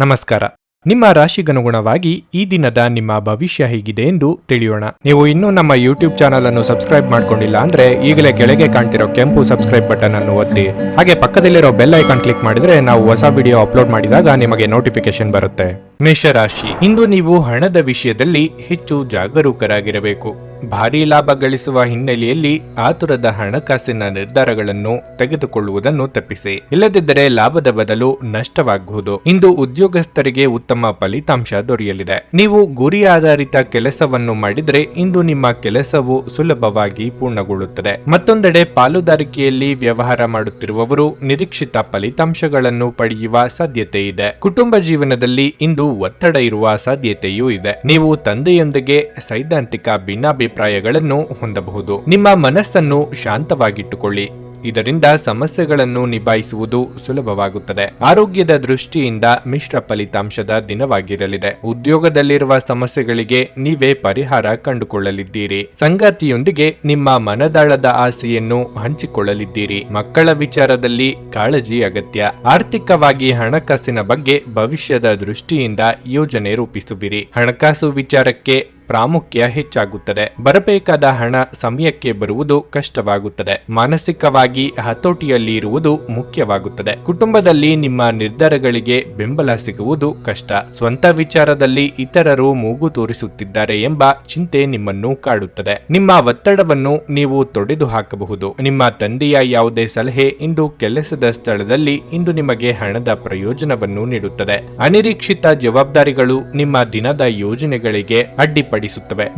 ನಮಸ್ಕಾರ. ನಿಮ್ಮ ರಾಶಿಗನುಗುಣವಾಗಿ ಈ ದಿನದ ನಿಮ್ಮ ಭವಿಷ್ಯ ಹೇಗಿದೆ ಎಂದು ತಿಳಿಯೋಣ. ನೀವು ಇನ್ನೂ ನಮ್ಮ ಯೂಟ್ಯೂಬ್ ಚಾನಲ್ ಅನ್ನು ಸಬ್ಸ್ಕ್ರೈಬ್ ಮಾಡ್ಕೊಂಡಿಲ್ಲ ಅಂದ್ರೆ ಈಗಲೇ ಕೆಳಗೆ ಕಾಣ್ತಿರೋ ಕೆಂಪು ಸಬ್ಸ್ಕ್ರೈಬ್ ಬಟನ್ ಅನ್ನು ಒತ್ತಿ, ಹಾಗೆ ಪಕ್ಕದಲ್ಲಿರೋ ಬೆಲ್ ಐಕಾನ್ ಕ್ಲಿಕ್ ಮಾಡಿದ್ರೆ ನಾವು ಹೊಸ ವಿಡಿಯೋ ಅಪ್ಲೋಡ್ ಮಾಡಿದಾಗ ನಿಮಗೆ ನೋಟಿಫಿಕೇಶನ್ ಬರುತ್ತೆ. ಮೇಷರಾಶಿ, ಇಂದು ನೀವು ಹಣದ ವಿಷಯದಲ್ಲಿ ಹೆಚ್ಚು ಜಾಗರೂಕರಾಗಿರಬೇಕು. ಭಾರೀ ಲಾಭ ಗಳಿಸುವ ಹಿನ್ನೆಲೆಯಲ್ಲಿ ಆತುರದ ಹಣಕಾಸಿನ ನಿರ್ಧಾರಗಳನ್ನು ತೆಗೆದುಕೊಳ್ಳುವುದನ್ನು ತಪ್ಪಿಸಿ, ಇಲ್ಲದಿದ್ದರೆ ಲಾಭದ ಬದಲು ನಷ್ಟವಾಗಬಹುದು. ಇಂದು ಉದ್ಯೋಗಸ್ಥರಿಗೆ ಉತ್ತಮ ಫಲಿತಾಂಶ ದೊರೆಯಲಿದೆ. ನೀವು ಗುರಿ ಆಧಾರಿತ ಕೆಲಸವನ್ನು ಮಾಡಿದರೆ ಇಂದು ನಿಮ್ಮ ಕೆಲಸವು ಸುಲಭವಾಗಿ ಪೂರ್ಣಗೊಳ್ಳುತ್ತದೆ. ಮತ್ತೊಂದೆಡೆ ಪಾಲುದಾರಿಕೆಯಲ್ಲಿ ವ್ಯವಹಾರ ಮಾಡುತ್ತಿರುವವರು ನಿರೀಕ್ಷಿತ ಫಲಿತಾಂಶಗಳನ್ನು ಪಡೆಯುವ ಸಾಧ್ಯತೆ ಇದೆ. ಕುಟುಂಬ ಜೀವನದಲ್ಲಿ ಇಂದು ಒತ್ತಡ ಇರುವ ಸಾಧ್ಯತೆಯೂ ಇದೆ. ನೀವು ತಂದೆಯೊಂದಿಗೆ ಸೈದ್ಧಾಂತಿಕ ಭಿನ್ನಾಭಿಪ್ರಾಯಗಳನ್ನು ಹೊಂದಬಹುದು. ನಿಮ್ಮ ಮನಸ್ಸನ್ನು ಶಾಂತವಾಗಿಟ್ಟುಕೊಳ್ಳಿ, ಇದರಿಂದ ಸಮಸ್ಯೆಗಳನ್ನು ನಿಭಾಯಿಸುವುದು ಸುಲಭವಾಗುತ್ತದೆ. ಆರೋಗ್ಯದ ದೃಷ್ಟಿಯಿಂದ ಮಿಶ್ರ ಫಲಿತಾಂಶದ ದಿನವಾಗಿರಲಿದೆ. ಉದ್ಯೋಗದಲ್ಲಿರುವ ಸಮಸ್ಯೆಗಳಿಗೆ ನೀವೇ ಪರಿಹಾರ ಕಂಡುಕೊಳ್ಳಲಿದ್ದೀರಿ. ಸಂಗಾತಿಯೊಂದಿಗೆ ನಿಮ್ಮ ಮನದಾಳದ ಆಸೆಯನ್ನು ಹಂಚಿಕೊಳ್ಳಲಿದ್ದೀರಿ. ಮಕ್ಕಳ ವಿಚಾರದಲ್ಲಿ ಕಾಳಜಿ ಅಗತ್ಯ. ಆರ್ಥಿಕವಾಗಿ ಹಣಕಾಸಿನ ಬಗ್ಗೆ ಭವಿಷ್ಯದ ದೃಷ್ಟಿಯಿಂದ ಯೋಜನೆ ರೂಪಿಸುವಿರಿ. ಹಣಕಾಸು ವಿಚಾರಕ್ಕೆ ಪ್ರಾಮುಖ್ಯ ಹೆಚ್ಚಾಗುತ್ತದೆ. ಬರಬೇಕಾದ ಹಣ ಸಮಯಕ್ಕೆ ಬರುವುದು ಕಷ್ಟವಾಗುತ್ತದೆ. ಮಾನಸಿಕವಾಗಿ ಹತೋಟಿಯಲ್ಲಿ ಇರುವುದು ಮುಖ್ಯವಾಗುತ್ತದೆ. ಕುಟುಂಬದಲ್ಲಿ ನಿಮ್ಮ ನಿರ್ಧಾರಗಳಿಗೆ ಬೆಂಬಲ ಸಿಗುವುದು ಕಷ್ಟ. ಸ್ವಂತ ವಿಚಾರದಲ್ಲಿ ಇತರರು ಮೂಗು ತೋರಿಸುತ್ತಿದ್ದಾರೆ ಎಂಬ ಚಿಂತೆ ನಿಮ್ಮನ್ನು ಕಾಡುತ್ತದೆ. ನಿಮ್ಮ ಒತ್ತಡವನ್ನು ನೀವು ತೊಡೆದು ಹಾಕಬಹುದು. ನಿಮ್ಮ ತಂದೆಯ ಯಾವುದೇ ಸಲಹೆ ಇಂದು ಕೆಲಸದ ಸ್ಥಳದಲ್ಲಿ ಇಂದು ನಿಮಗೆ ಹಣದ ಪ್ರಯೋಜನವನ್ನು ನೀಡುತ್ತದೆ. ಅನಿರೀಕ್ಷಿತ ಜವಾಬ್ದಾರಿಗಳು ನಿಮ್ಮ ದಿನದ ಯೋಜನೆಗಳಿಗೆ ಅಡ್ಡಿಪಡಿಸುತ್ತವೆ.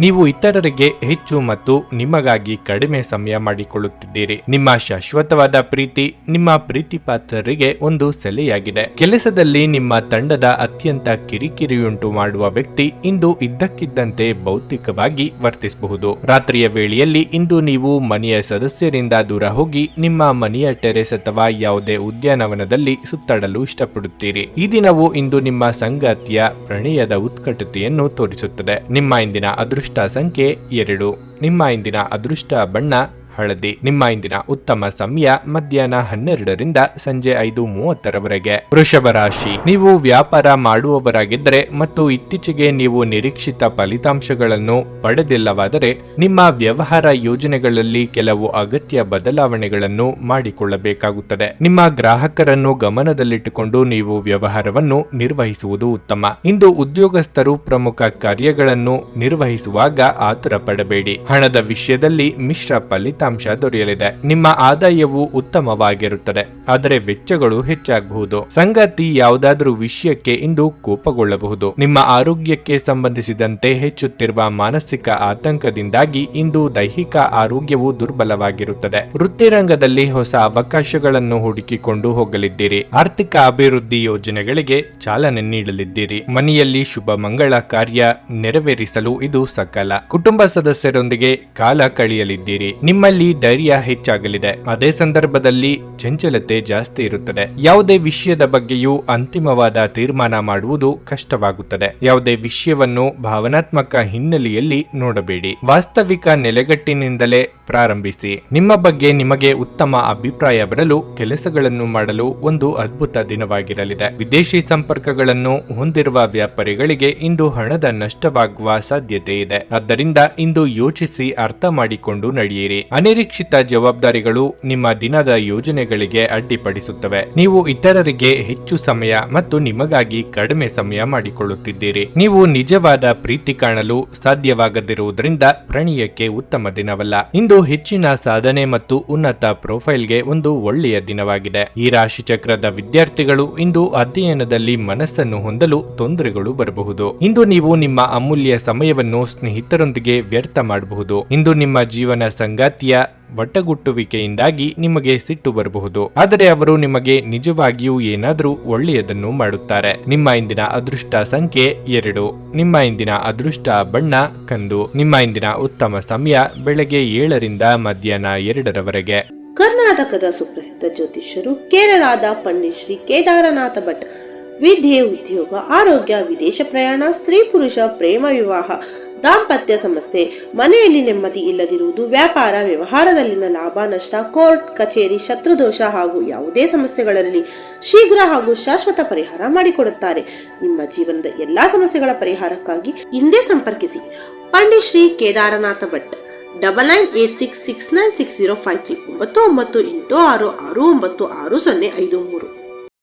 ನೀವು ಇತರರಿಗೆ ಹೆಚ್ಚು ಮತ್ತು ನಿಮಗಾಗಿ ಕಡಿಮೆ ಸಮಯ ಮಾಡಿಕೊಳ್ಳುತ್ತಿದ್ದೀರಿ. ನಿಮ್ಮ ಶಾಶ್ವತವಾದ ಪ್ರೀತಿ ನಿಮ್ಮ ಪ್ರೀತಿ ಪಾತ್ರರಿಗೆ ಒಂದು ಸೆಲೆಯಾಗಿದೆ. ಕೆಲಸದಲ್ಲಿ ನಿಮ್ಮ ತಂಡದ ಅತ್ಯಂತ ಕಿರಿಕಿರಿಯುಂಟು ಮಾಡುವ ವ್ಯಕ್ತಿ ಇಂದು ಇದ್ದಕ್ಕಿದ್ದಂತೆ ಭೌತಿಕವಾಗಿ ವರ್ತಿಸಬಹುದು. ರಾತ್ರಿಯ ವೇಳೆಯಲ್ಲಿ ಇಂದು ನೀವು ಮನೆಯ ಸದಸ್ಯರಿಂದ ದೂರ ಹೋಗಿ ನಿಮ್ಮ ಮನೆಯ ಟೆರೆಸ್ ಅಥವಾ ಯಾವುದೇ ಉದ್ಯಾನವನದಲ್ಲಿ ಸುತ್ತಾಡಲು ಇಷ್ಟಪಡುತ್ತೀರಿ. ಈ ದಿನವು ಇಂದು ನಿಮ್ಮ ಸಂಗಾತಿಯ ಪ್ರಣಯದ ಉತ್ಕಟತೆಯನ್ನು ತೋರಿಸುತ್ತದೆ. ನಿಮ್ಮ ಇಂದಿನ ಅದೃಷ್ಟ ಸಂಖ್ಯೆ 2. ನಿಮ್ಮ ಇಂದಿನ ಅದೃಷ್ಟ ಬಣ್ಣ ಹಳದಿ. ನಿಮ್ಮ ಇಂದಿನ ಉತ್ತಮ ಸಮಯ ಮಧ್ಯಾಹ್ನ 12ರಿಂದ ಸಂಜೆ 5:30ರವರೆಗೆ. ವೃಷಭ ರಾಶಿ, ನೀವು ವ್ಯಾಪಾರ ಮಾಡುವವರಾಗಿದ್ದರೆ ಮತ್ತು ಇತ್ತೀಚೆಗೆ ನೀವು ನಿರೀಕ್ಷಿತ ಫಲಿತಾಂಶಗಳನ್ನು ಪಡೆದಿಲ್ಲವಾದರೆ ನಿಮ್ಮ ವ್ಯವಹಾರ ಯೋಜನೆಗಳಲ್ಲಿ ಕೆಲವು ಅಗತ್ಯ ಬದಲಾವಣೆಗಳನ್ನು ಮಾಡಿಕೊಳ್ಳಬೇಕಾಗುತ್ತದೆ. ನಿಮ್ಮ ಗ್ರಾಹಕರನ್ನು ಗಮನದಲ್ಲಿಟ್ಟುಕೊಂಡು ನೀವು ವ್ಯವಹಾರವನ್ನು ನಿರ್ವಹಿಸುವುದು ಉತ್ತಮ. ಇಂದು ಉದ್ಯೋಗಸ್ಥರು ಪ್ರಮುಖ ಕಾರ್ಯಗಳನ್ನು ನಿರ್ವಹಿಸುವಾಗ ಆತುರ ಪಡಬೇಡಿ. ಹಣದ ವಿಷಯದಲ್ಲಿ ಮಿಶ್ರ ಫಲಿತಾಂಶ ದೊರೆಯಲಿದೆ. ನಿಮ್ಮ ಆದಾಯವು ಉತ್ತಮವಾಗಿರುತ್ತದೆ, ಆದರೆ ವೆಚ್ಚಗಳು ಹೆಚ್ಚಾಗಬಹುದು. ಸಂಗಾತಿ ಯಾವುದಾದರೂ ವಿಷಯಕ್ಕೆ ಇಂದು ಕೋಪಗೊಳ್ಳಬಹುದು. ನಿಮ್ಮ ಆರೋಗ್ಯಕ್ಕೆ ಸಂಬಂಧಿಸಿದಂತೆ ಹೆಚ್ಚುತ್ತಿರುವ ಮಾನಸಿಕ ಆತಂಕದಿಂದಾಗಿ ಇಂದು ದೈಹಿಕ ಆರೋಗ್ಯವು ದುರ್ಬಲವಾಗಿರುತ್ತದೆ. ವೃತ್ತಿರಂಗದಲ್ಲಿ ಹೊಸ ಅವಕಾಶಗಳನ್ನು ಹುಡುಕಿಕೊಂಡು ಹೋಗಲಿದ್ದೀರಿ. ಆರ್ಥಿಕ ಅಭಿವೃದ್ಧಿ ಯೋಜನೆಗಳಿಗೆ ಚಾಲನೆ ನೀಡಲಿದ್ದೀರಿ. ಮನೆಯಲ್ಲಿ ಶುಭ ಮಂಗಳ ಕಾರ್ಯ ನೆರವೇರಿಸಲು ಇದು ಸಕಾಲ. ಕುಟುಂಬ ಸದಸ್ಯರೊಂದಿಗೆ ಕಾಲ ಕಳೆಯಲಿದ್ದೀರಿ. ನಿಮ್ಮಲ್ಲಿ ಧೈರ್ಯ ಹೆಚ್ಚಾಗಲಿದೆ. ಅದೇ ಸಂದರ್ಭದಲ್ಲಿ ಚಂಚಲತೆ ಜಾಸ್ತಿ ಇರುತ್ತದೆ. ಯಾವುದೇ ವಿಷಯದ ಬಗ್ಗೆಯೂ ಅಂತಿಮವಾದ ತೀರ್ಮಾನ ಮಾಡುವುದು ಕಷ್ಟವಾಗುತ್ತದೆ. ಯಾವುದೇ ವಿಷಯವನ್ನು ಭಾವನಾತ್ಮಕ ಹಿನ್ನೆಲೆಯಲ್ಲಿ ನೋಡಬೇಡಿ. ವಾಸ್ತವಿಕ ನೆಲೆಗಟ್ಟಿನಿಂದಲೇ ಪ್ರಾರಂಭಿಸಿ. ನಿಮ್ಮ ಬಗ್ಗೆ ನಿಮಗೆ ಉತ್ತಮ ಅಭಿಪ್ರಾಯ ಬರಲು ಕೆಲಸಗಳನ್ನು ಮಾಡಲು ಒಂದು ಅದ್ಭುತ ದಿನವಾಗಿರಲಿದೆ. ವಿದೇಶಿ ಸಂಪರ್ಕಗಳನ್ನು ಹೊಂದಿರುವ ವ್ಯಾಪಾರಿಗಳಿಗೆ ಇಂದು ಹಣದ ನಷ್ಟವಾಗುವ ಸಾಧ್ಯತೆ ಇದೆ. ಆದ್ದರಿಂದ ಇಂದು ಯೋಚಿಸಿ ಅರ್ಥ ಮಾಡಿಕೊಂಡು ನಡೆಯಿರಿ. ಅನಿರೀಕ್ಷಿತ ಜವಾಬ್ದಾರಿಗಳು ನಿಮ್ಮ ದಿನದ ಯೋಜನೆಗಳಿಗೆ ಅಡ್ಡಿಪಡಿಸುತ್ತವೆ. ನೀವು ಇತರರಿಗೆ ಹೆಚ್ಚು ಸಮಯ ಮತ್ತು ನಿಮಗಾಗಿ ಕಡಿಮೆ ಸಮಯ ಮಾಡಿಕೊಳ್ಳುತ್ತಿದ್ದೀರಿ. ನೀವು ನಿಜವಾದ ಪ್ರೀತಿ ಕಾಣಲು ಸಾಧ್ಯವಾಗದಿರುವುದರಿಂದ ಪ್ರಣಯಕ್ಕೆ ಉತ್ತಮ ದಿನವಲ್ಲ. ಇಂದು ಹೆಚ್ಚಿನ ಸಾಧನೆ ಮತ್ತು ಉನ್ನತ ಪ್ರೊಫೈಲ್ಗೆ ಒಂದು ಒಳ್ಳೆಯ ದಿನವಾಗಿದೆ. ಈ ರಾಶಿ ಚಕ್ರದ ವಿದ್ಯಾರ್ಥಿಗಳು ಇಂದು ಅಧ್ಯಯನದಲ್ಲಿ ಮನಸ್ಸನ್ನು ಹೊಂದಲು ತೊಂದರೆಗಳು ಬರಬಹುದು. ಇಂದು ನೀವು ನಿಮ್ಮ ಅಮೂಲ್ಯ ಸಮಯವನ್ನು ಸ್ನೇಹಿತರೊಂದಿಗೆ ವ್ಯರ್ಥ ಮಾಡಬಹುದು. ಇಂದು ನಿಮ್ಮ ಜೀವನ ಸಂಗಾತಿಯ ಒಟ್ಟಗುಟ್ಟುವಿಕೆಯಿಂದಾಗಿ ನಿಮಗೆ ಸಿಟ್ಟು ಬರಬಹುದು, ಆದರೆ ಅವರು ನಿಮಗೆ ನಿಜವಾಗಿಯೂ ಏನಾದರೂ ಒಳ್ಳೆಯದನ್ನು ಮಾಡುತ್ತಾರೆ. ನಿಮ್ಮ ಇಂದಿನ ಅದೃಷ್ಟ ಸಂಖ್ಯೆ 2. ನಿಮ್ಮ ಇಂದಿನ ಅದೃಷ್ಟ ಬಣ್ಣ ಕಂದು. ನಿಮ್ಮ ಇಂದಿನ ಉತ್ತಮ ಸಮಯ ಬೆಳಗ್ಗೆ 7ರಿಂದ ಮಧ್ಯಾಹ್ನ 2ರವರೆಗೆ. ಕರ್ನಾಟಕದ ಸುಪ್ರಸಿದ್ಧ ಜ್ಯೋತಿಷ್ಯರು ಕೇರಳದ ಪಂಡಿತ್ ಶ್ರೀ ಕೇದಾರನಾಥ ಭಟ್. ವಿದ್ಯೆ, ಉದ್ಯೋಗ, ಆರೋಗ್ಯ, ವಿದೇಶ ಪ್ರಯಾಣ, ಸ್ತ್ರೀ ಪುರುಷ ಪ್ರೇಮ ವಿವಾಹ, ದಾಂಪತ್ಯ ಸಮಸ್ಯೆ, ಮನೆಯಲ್ಲಿ ನೆಮ್ಮದಿ ಇಲ್ಲದಿರುವುದು, ವ್ಯಾಪಾರ ವ್ಯವಹಾರದಲ್ಲಿನ ಲಾಭ ನಷ್ಟ, ಕೋರ್ಟ್ ಕಚೇರಿ, ಶತ್ರುದೋಷ ಹಾಗೂ ಯಾವುದೇ ಸಮಸ್ಯೆಗಳಲ್ಲಿ ಶೀಘ್ರ ಹಾಗೂ ಶಾಶ್ವತ ಪರಿಹಾರ ಮಾಡಿಕೊಡುತ್ತಾರೆ. ನಿಮ್ಮ ಜೀವನದ ಎಲ್ಲಾ ಸಮಸ್ಯೆಗಳ ಪರಿಹಾರಕ್ಕಾಗಿ ಹಿಂದೆ ಸಂಪರ್ಕಿಸಿ ಪಂಡಿತ್ ಶ್ರೀ ಕೇದಾರನಾಥ ಭಟ್ 9986696053 9986669053.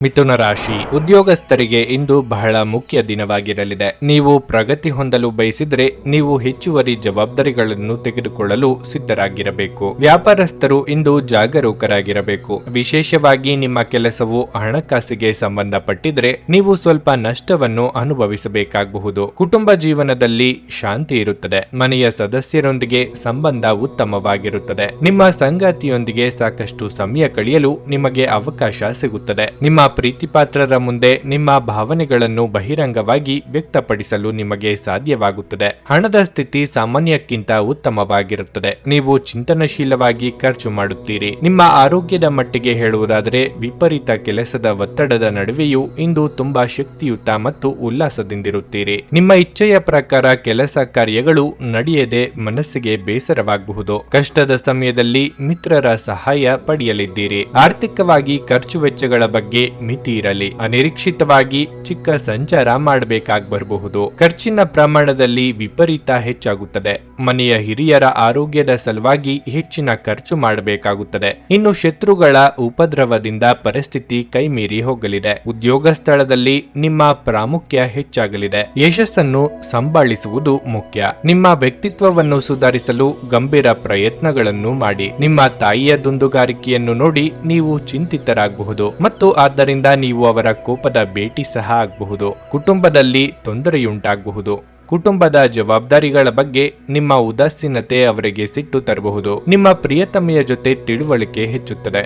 ಮಿಥುನ ರಾಶಿ ಉದ್ಯೋಗಸ್ಥರಿಗೆ ಇಂದು ಬಹಳ ಮುಖ್ಯ ದಿನವಾಗಿರಲಿದೆ. ನೀವು ಪ್ರಗತಿ ಹೊಂದಲು ಬಯಸಿದರೆ ನೀವು ಹೆಚ್ಚುವರಿ ಜವಾಬ್ದಾರಿಗಳನ್ನು ತೆಗೆದುಕೊಳ್ಳಲು ಸಿದ್ಧರಾಗಿರಬೇಕು. ವ್ಯಾಪಾರಸ್ಥರು ಇಂದು ಜಾಗರೂಕರಾಗಿರಬೇಕು. ವಿಶೇಷವಾಗಿ ನಿಮ್ಮ ಕೆಲಸವು ಹಣಕಾಸಿಗೆ ಸಂಬಂಧಪಟ್ಟಿದ್ರೆ ನೀವು ಸ್ವಲ್ಪ ನಷ್ಟವನ್ನು ಅನುಭವಿಸಬೇಕಾಗಬಹುದು. ಕುಟುಂಬ ಜೀವನದಲ್ಲಿ ಶಾಂತಿ ಇರುತ್ತದೆ. ಮನೆಯ ಸದಸ್ಯರೊಂದಿಗೆ ಸಂಬಂಧ ಉತ್ತಮವಾಗಿರುತ್ತದೆ. ನಿಮ್ಮ ಸಂಗಾತಿಯೊಂದಿಗೆ ಸಾಕಷ್ಟು ಸಮಯ ಕಳೆಯಲು ನಿಮಗೆ ಅವಕಾಶ ಸಿಗುತ್ತದೆ. ನಿಮ್ಮ ಪ್ರೀತಿಪಾತ್ರರ ಮುಂದೆ ನಿಮ್ಮ ಭಾವನೆಗಳನ್ನು ಬಹಿರಂಗವಾಗಿ ವ್ಯಕ್ತಪಡಿಸಲು ನಿಮಗೆ ಸಾಧ್ಯವಾಗುತ್ತದೆ. ಹಣದ ಸ್ಥಿತಿ ಸಾಮಾನ್ಯಕ್ಕಿಂತ ಉತ್ತಮವಾಗಿರುತ್ತದೆ. ನೀವು ಚಿಂತನಶೀಲವಾಗಿ ಖರ್ಚು ಮಾಡುತ್ತೀರಿ. ನಿಮ್ಮ ಆರೋಗ್ಯದ ಮಟ್ಟಿಗೆ ಹೇಳುವುದಾದರೆ ವಿಪರೀತ ಕೆಲಸದ ಒತ್ತಡದ ನಡುವೆಯೂ ಇಂದು ತುಂಬಾ ಶಕ್ತಿಯುತ ಮತ್ತು ಉಲ್ಲಾಸದಿಂದಿರುತ್ತೀರಿ. ನಿಮ್ಮ ಇಚ್ಛೆಯ ಪ್ರಕಾರ ಕೆಲಸ ಕಾರ್ಯಗಳು ನಡೆಯದೆ ಮನಸ್ಸಿಗೆ ಬೇಸರವಾಗಬಹುದು. ಕಷ್ಟದ ಸಮಯದಲ್ಲಿ ಮಿತ್ರರ ಸಹಾಯ ಪಡೆಯಲಿದ್ದೀರಿ. ಆರ್ಥಿಕವಾಗಿ ಖರ್ಚು ವೆಚ್ಚಗಳ ಬಗ್ಗೆ ಮಿತಿ ಇರಲಿ. ಅನಿರೀಕ್ಷಿತವಾಗಿ ಚಿಕ್ಕ ಸಂಚಾರ ಮಾಡಬೇಕಾಗಿ ಬರಬಹುದು. ಖರ್ಚಿನ ಪ್ರಮಾಣದಲ್ಲಿ ವಿಪರೀತ ಹೆಚ್ಚಾಗುತ್ತದೆ. ಮನೆಯ ಹಿರಿಯರ ಆರೋಗ್ಯದ ಸಲುವಾಗಿ ಹೆಚ್ಚಿನ ಖರ್ಚು ಮಾಡಬೇಕಾಗುತ್ತದೆ. ಇನ್ನು ಶತ್ರುಗಳ ಉಪದ್ರವದಿಂದ ಪರಿಸ್ಥಿತಿ ಕೈಮೀರಿ ಹೋಗಲಿದೆ. ಉದ್ಯೋಗ ಸ್ಥಳದಲ್ಲಿ ನಿಮ್ಮ ಪ್ರಾಮುಖ್ಯ ಹೆಚ್ಚಾಗಲಿದೆ. ಯಶಸ್ಸನ್ನು ಸಂಭಾಳಿಸುವುದು ಮುಖ್ಯ. ನಿಮ್ಮ ವ್ಯಕ್ತಿತ್ವವನ್ನು ಸುಧಾರಿಸಲು ಗಂಭೀರ ಪ್ರಯತ್ನಗಳನ್ನು ಮಾಡಿ. ನಿಮ್ಮ ತಾಯಿಯ ದುಂದುಗಾರಿಕೆಯನ್ನು ನೋಡಿ ನೀವು ಚಿಂತಿತರಾಗಬಹುದು ಮತ್ತು ಆದ್ದರಿಂದ ನೀವು ಅವರ ಕೋಪದ ಭೇಟಿ ಸಹ ಆಗಬಹುದು. ಕುಟುಂಬದಲ್ಲಿ ತೊಂದರೆಯುಂಟಾಗಬಹುದು. ಕುಟುಂಬದ ಜವಾಬ್ದಾರಿಗಳ ಬಗ್ಗೆ ನಿಮ್ಮ ಉದಾಸೀನತೆ ಅವರಿಗೆ ಸಿಟ್ಟು ತರಬಹುದು. ನಿಮ್ಮ ಪ್ರಿಯತಮೆಯ ಜೊತೆ ತಿಳುವಳಿಕೆ ಹೆಚ್ಚುತ್ತದೆ.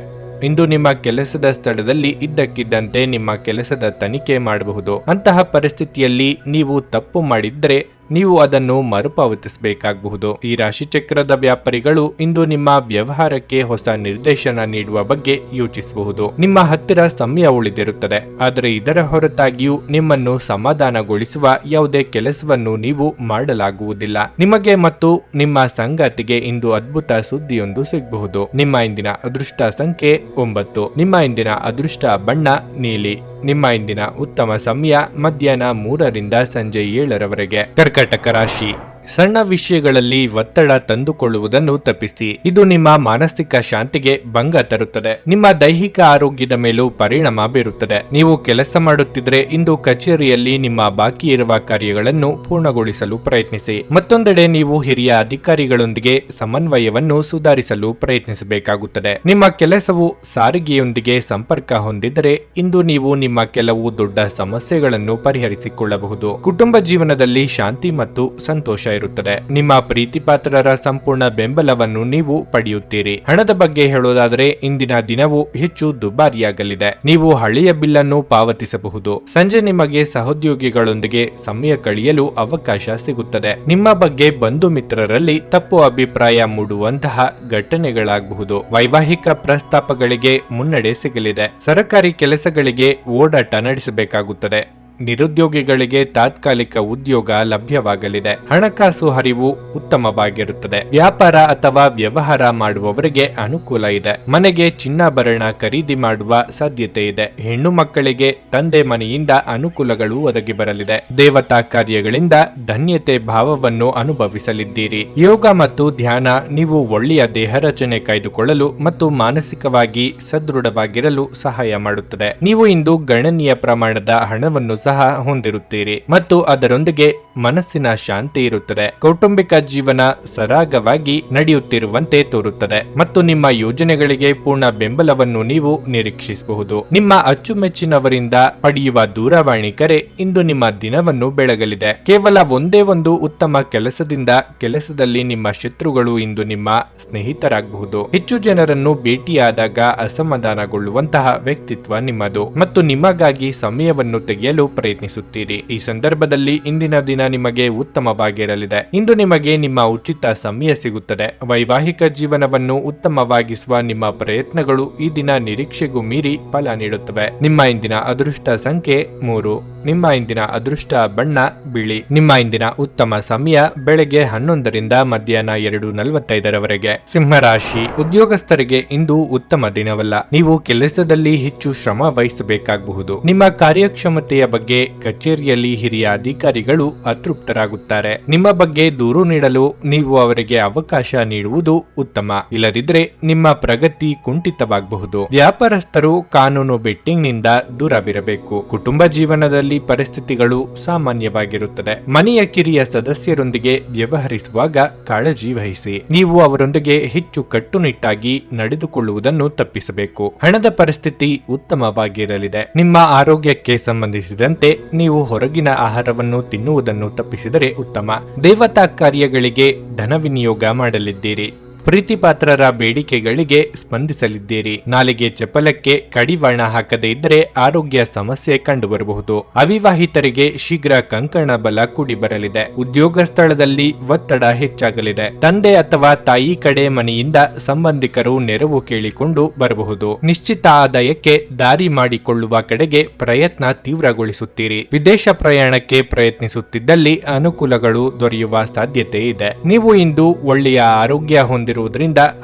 ಇಂದು ನಿಮ್ಮ ಕೆಲಸದ ಸ್ಥಳದಲ್ಲಿ ಇದ್ದಕ್ಕಿದ್ದಂತೆ ನಿಮ್ಮ ಕೆಲಸದ ತನಿಖೆ ಮಾಡಬಹುದು. ಅಂತಹ ಪರಿಸ್ಥಿತಿಯಲ್ಲಿ ನೀವು ತಪ್ಪು ಮಾಡಿದ್ರೆ ನೀವು ಅದನ್ನು ಮರುಪಾವತಿಸಬೇಕಾಗಬಹುದು. ಈ ರಾಶಿಚಕ್ರದ ವ್ಯಾಪಾರಿಗಳು ಇಂದು ನಿಮ್ಮ ವ್ಯವಹಾರಕ್ಕೆ ಹೊಸ ನಿರ್ದೇಶನ ನೀಡುವ ಬಗ್ಗೆ ಯೋಚಿಸಬಹುದು. ನಿಮ್ಮ ಹತ್ತಿರ ಸಮಯ ಉಳಿದಿರುತ್ತದೆ. ಆದರೆ ಇದರ ಹೊರತಾಗಿಯೂ ನಿಮ್ಮನ್ನು ಸಮಾಧಾನಗೊಳಿಸುವ ಯಾವುದೇ ಕೆಲಸವನ್ನು ನೀವು ಮಾಡಲಾಗುವುದಿಲ್ಲ. ನಿಮಗೆ ಮತ್ತು ನಿಮ್ಮ ಸಂಗಾತಿಗೆ ಇಂದು ಅದ್ಭುತ ಸುದ್ದಿಯೊಂದು ಸಿಗಬಹುದು. ನಿಮ್ಮ ಇಂದಿನ ಅದೃಷ್ಟ ಸಂಖ್ಯೆ 9. ನಿಮ್ಮ ಇಂದಿನ ಅದೃಷ್ಟ ಬಣ್ಣ ನೀಲಿ. ನಿಮ್ಮ ಇಂದಿನ ಉತ್ತಮ ಸಮಯ ಮಧ್ಯಾಹ್ನ 3 ರಿಂದ ಸಂಜೆ 7 ರವರೆಗೆ. ಕರ್ಕಾಟಕ ರಾಶಿ ಸಣ್ಣ ವಿಷಯಗಳಲ್ಲಿ ಒತ್ತಡ ತಂದುಕೊಳ್ಳುವುದನ್ನು ತಪ್ಪಿಸಿ. ಇದು ನಿಮ್ಮ ಮಾನಸಿಕ ಶಾಂತಿಗೆ ಭಂಗ ತರುತ್ತದೆ. ನಿಮ್ಮ ದೈಹಿಕ ಆರೋಗ್ಯದ ಮೇಲೂ ಪರಿಣಾಮ ಬೀರುತ್ತದೆ. ನೀವು ಕೆಲಸ ಮಾಡುತ್ತಿದ್ರೆ ಇಂದು ಕಚೇರಿಯಲ್ಲಿ ನಿಮ್ಮ ಬಾಕಿ ಇರುವ ಕಾರ್ಯಗಳನ್ನು ಪೂರ್ಣಗೊಳಿಸಲು ಪ್ರಯತ್ನಿಸಿ. ಮತ್ತೊಂದೆಡೆ ನೀವು ಹಿರಿಯ ಅಧಿಕಾರಿಗಳೊಂದಿಗೆ ಸಮನ್ವಯವನ್ನು ಸುಧಾರಿಸಲು ಪ್ರಯತ್ನಿಸಬೇಕಾಗುತ್ತದೆ. ನಿಮ್ಮ ಕೆಲಸವು ಸಾರಿಗೆಯೊಂದಿಗೆ ಸಂಪರ್ಕ ಹೊಂದಿದ್ದರೆ ಇಂದು ನೀವು ನಿಮ್ಮ ಕೆಲವು ದೊಡ್ಡ ಸಮಸ್ಯೆಗಳನ್ನು ಪರಿಹರಿಸಿಕೊಳ್ಳಬಹುದು. ಕುಟುಂಬ ಜೀವನದಲ್ಲಿ ಶಾಂತಿ ಮತ್ತು ಸಂತೋಷ ಇರುತ್ತದೆ. ನಿಮ್ಮ ಪ್ರೀತಿಪಾತ್ರರ ಸಂಪೂರ್ಣ ಬೆಂಬಲವನ್ನು ನೀವು ಪಡೆಯುತ್ತೀರಿ. ಹಣದ ಬಗ್ಗೆ ಹೇಳೋದಾದರೆ ಇಂದಿನ ದಿನವು ಹೆಚ್ಚು ದುಬಾರಿಯಾಗಲಿದೆ. ನೀವು ಹಳೆಯ ಬಿಲ್ಲನ್ನು ಪಾವತಿಸಬಹುದು. ಸಂಜೆ ನಿಮಗೆ ಸಹೋದ್ಯೋಗಿಗಳೊಂದಿಗೆ ಸಮಯ ಕಳೆಯಲು ಅವಕಾಶ ಸಿಗುತ್ತದೆ. ನಿಮ್ಮ ಬಗ್ಗೆ ಬಂಧು ಮಿತ್ರರಲ್ಲಿ ತಪ್ಪು ಅಭಿಪ್ರಾಯ ಮೂಡುವಂತಹ ಘಟನೆಗಳಾಗಬಹುದು. ವೈವಾಹಿಕ ಪ್ರಸ್ತಾಪಗಳಿಗೆ ಮುನ್ನಡೆ ಸಿಗಲಿದೆ. ಸರ್ಕಾರಿ ಕೆಲಸಗಳಿಗೆ ಓಡಾಟ ನಡೆಸಬೇಕಾಗುತ್ತದೆ. ನಿರುದ್ಯೋಗಿಗಳಿಗೆ ತಾತ್ಕಾಲಿಕ ಉದ್ಯೋಗ ಲಭ್ಯವಾಗಲಿದೆ. ಹಣಕಾಸು ಹರಿವು ಉತ್ತಮವಾಗಿರುತ್ತದೆ. ವ್ಯಾಪಾರ ಅಥವಾ ವ್ಯವಹಾರ ಮಾಡುವವರಿಗೆ ಅನುಕೂಲ ಇದೆ. ಮನೆಗೆ ಚಿನ್ನಾಭರಣ ಖರೀದಿ ಮಾಡುವ ಸಾಧ್ಯತೆ ಇದೆ. ಹೆಣ್ಣು ಮಕ್ಕಳಿಗೆ ತಂದೆ ಮನೆಯಿಂದ ಅನುಕೂಲಗಳು ಒದಗಿ ಬರಲಿದೆ. ದೇವತಾ ಕಾರ್ಯಗಳಿಂದ ಧನ್ಯತೆ ಭಾವವನ್ನು ಅನುಭವಿಸಲಿದ್ದೀರಿ. ಯೋಗ ಮತ್ತು ಧ್ಯಾನ ನೀವು ಒಳ್ಳೆಯ ದೇಹ ರಚನೆ ಕಾಯ್ದುಕೊಳ್ಳಲು ಮತ್ತು ಮಾನಸಿಕವಾಗಿ ಸದೃಢವಾಗಿರಲು ಸಹಾಯ ಮಾಡುತ್ತದೆ. ನೀವು ಇಂದು ಗಣನೀಯ ಪ್ರಮಾಣದ ಹಣವನ್ನು ಸಹ ಹೊಂದಿರುತ್ತೀರಿ ಮತ್ತು ಅದರೊಂದಿಗೆ ಮನಸ್ಸಿನ ಶಾಂತಿ ಇರುತ್ತದೆ. ಕೌಟುಂಬಿಕ ಜೀವನ ಸರಾಗವಾಗಿ ನಡೆಯುತ್ತಿರುವಂತೆ ತೋರುತ್ತದೆ ಮತ್ತು ನಿಮ್ಮ ಯೋಜನೆಗಳಿಗೆ ಪೂರ್ಣ ಬೆಂಬಲವನ್ನು ನೀವು ನಿರೀಕ್ಷಿಸಬಹುದು. ನಿಮ್ಮ ಅಚ್ಚುಮೆಚ್ಚಿನವರಿಂದ ಪಡೆಯುವ ದೂರವಾಣಿ ಕರೆ ಇಂದು ನಿಮ್ಮ ದಿನವನ್ನು ಬೆಳಗಲಿದೆ. ಕೇವಲ ಒಂದೇ ಒಂದು ಉತ್ತಮ ಕೆಲಸದಿಂದ ಕೆಲಸದಲ್ಲಿ ನಿಮ್ಮ ಶತ್ರುಗಳು ಇಂದು ನಿಮ್ಮ ಸ್ನೇಹಿತರಾಗಬಹುದು. ಹೆಚ್ಚು ಜನರನ್ನು ಭೇಟಿಯಾದಾಗ ಅಸಮಾಧಾನಗೊಳ್ಳುವಂತಹ ವ್ಯಕ್ತಿತ್ವ ನಿಮ್ಮದು ಮತ್ತು ನಿಮಗಾಗಿ ಸಮಯವನ್ನು ತೆಗೆಯಲು ಪ್ರಯತ್ನಿಸುತ್ತೀರಿ. ಈ ಸಂದರ್ಭದಲ್ಲಿ ಇಂದಿನ ದಿನ ನಿಮಗೆ ಉತ್ತಮವಾಗಿರಲಿದೆ. ಇಂದು ನಿಮಗೆ ನಿಮ್ಮ ಉಚಿತ ಸಮಯ ಸಿಗುತ್ತದೆ. ವೈವಾಹಿಕ ಜೀವನವನ್ನು ಉತ್ತಮವಾಗಿಸುವ ನಿಮ್ಮ ಪ್ರಯತ್ನಗಳು ಈ ದಿನ ನಿರೀಕ್ಷೆಗೂ ಮೀರಿ ಫಲ ನೀಡುತ್ತವೆ. ನಿಮ್ಮ ಇಂದಿನ ಅದೃಷ್ಟ ಸಂಖ್ಯೆ 3. ನಿಮ್ಮ ಇಂದಿನ ಅದೃಷ್ಟ ಬಣ್ಣ ಬಿಳಿ. ನಿಮ್ಮ ಇಂದಿನ ಉತ್ತಮ ಸಮಯ ಬೆಳಗ್ಗೆ 11ರಿಂದ ಮಧ್ಯಾಹ್ನ 2:45 ಸಿಂಹರಾಶಿ, ಉದ್ಯೋಗಸ್ಥರಿಗೆ ಇಂದು ಉತ್ತಮ ದಿನವಲ್ಲ. ನೀವು ಕೆಲಸದಲ್ಲಿ ಹೆಚ್ಚು ಶ್ರಮ ವಹಿಸಬೇಕಾಗಬಹುದು. ನಿಮ್ಮ ಕಾರ್ಯಕ್ಷಮತೆಯ ಬಗ್ಗೆ ಕಚೇರಿಯಲ್ಲಿ ಹಿರಿಯ ಅಧಿಕಾರಿಗಳು ಅತೃಪ್ತರಾಗುತ್ತಾರೆ. ನಿಮ್ಮ ಬಗ್ಗೆ ದೂರು ನೀಡಲು ನೀವು ಅವರಿಗೆ ಅವಕಾಶ ನೀಡುವುದು ಉತ್ತಮ. ಇಲ್ಲದಿದ್ದರೆ ನಿಮ್ಮ ಪ್ರಗತಿ ಕುಂಠಿತವಾಗಬಹುದು. ವ್ಯಾಪಾರಸ್ಥರು ಕಾನೂನು ಬೆಟ್ಟಿಂಗ್ನಿಂದ ದೂರವಿರಬೇಕು. ಕುಟುಂಬ ಜೀವನದಲ್ಲಿ ಪರಿಸ್ಥಿತಿಗಳು ಸಾಮಾನ್ಯವಾಗಿರುತ್ತದೆ. ಮನೆಯ ಕಿರಿಯ ಸದಸ್ಯರೊಂದಿಗೆ ವ್ಯವಹರಿಸುವಾಗ ಕಾಳಜಿ ವಹಿಸಿ. ನೀವು ಅವರೊಂದಿಗೆ ಹೆಚ್ಚು ಕಟ್ಟುನಿಟ್ಟಾಗಿ ನಡೆದುಕೊಳ್ಳುವುದನ್ನು ತಪ್ಪಿಸಬೇಕು. ಹಣದ ಪರಿಸ್ಥಿತಿ ಉತ್ತಮವಾಗಿರಲಿದೆ. ನಿಮ್ಮ ಆರೋಗ್ಯಕ್ಕೆ ಸಂಬಂಧಿಸಿದಂತೆ ನೀವು ಹೊರಗಿನ ಆಹಾರವನ್ನು ತಿನ್ನುವುದನ್ನು ತಪ್ಪಿಸಿದರೆ ಉತ್ತಮ. ದೇವತಾ ಕಾರ್ಯಗಳಿಗೆ ಧನ ವಿನಿಯೋಗ ಮಾಡಲಿದ್ದೀರಿ. ಪ್ರೀತಿಪಾತ್ರರ ಬೇಡಿಕೆಗಳಿಗೆ ಸ್ಪಂದಿಸಲಿದ್ದೀರಿ. ನಾಲಿಗೆ ಚಪಲಕ್ಕೆ ಕಡಿವಾಣ ಹಾಕದೇ ಇದ್ದರೆ ಆರೋಗ್ಯ ಸಮಸ್ಯೆ ಕಂಡುಬರಬಹುದು. ಅವಿವಾಹಿತರಿಗೆ ಶೀಘ್ರ ಕಂಕಣ ಬಲ ಕೂಡಿ ಬರಲಿದೆ. ಉದ್ಯೋಗ ಸ್ಥಳದಲ್ಲಿ ಒತ್ತಡ ಹೆಚ್ಚಾಗಲಿದೆ. ತಂದೆ ಅಥವಾ ತಾಯಿ ಕಡೆ ಮನೆಯಿಂದ ಸಂಬಂಧಿಕರು ನೆರವು ಕೇಳಿಕೊಂಡು ಬರಬಹುದು. ನಿಶ್ಚಿತ ಆದಾಯಕ್ಕೆ ದಾರಿ ಮಾಡಿಕೊಳ್ಳುವ ಕಡೆಗೆ ಪ್ರಯತ್ನ ತೀವ್ರಗೊಳಿಸುತ್ತೀರಿ. ವಿದೇಶ ಪ್ರಯಾಣಕ್ಕೆ ಪ್ರಯತ್ನಿಸುತ್ತಿದ್ದಲ್ಲಿ ಅನುಕೂಲಗಳು ದೊರೆಯುವ ಸಾಧ್ಯತೆ ಇದೆ. ನೀವು ಇಂದು ಒಳ್ಳೆಯ ಆರೋಗ್ಯ ಹೊಂದಿರುವುದರಿಂದ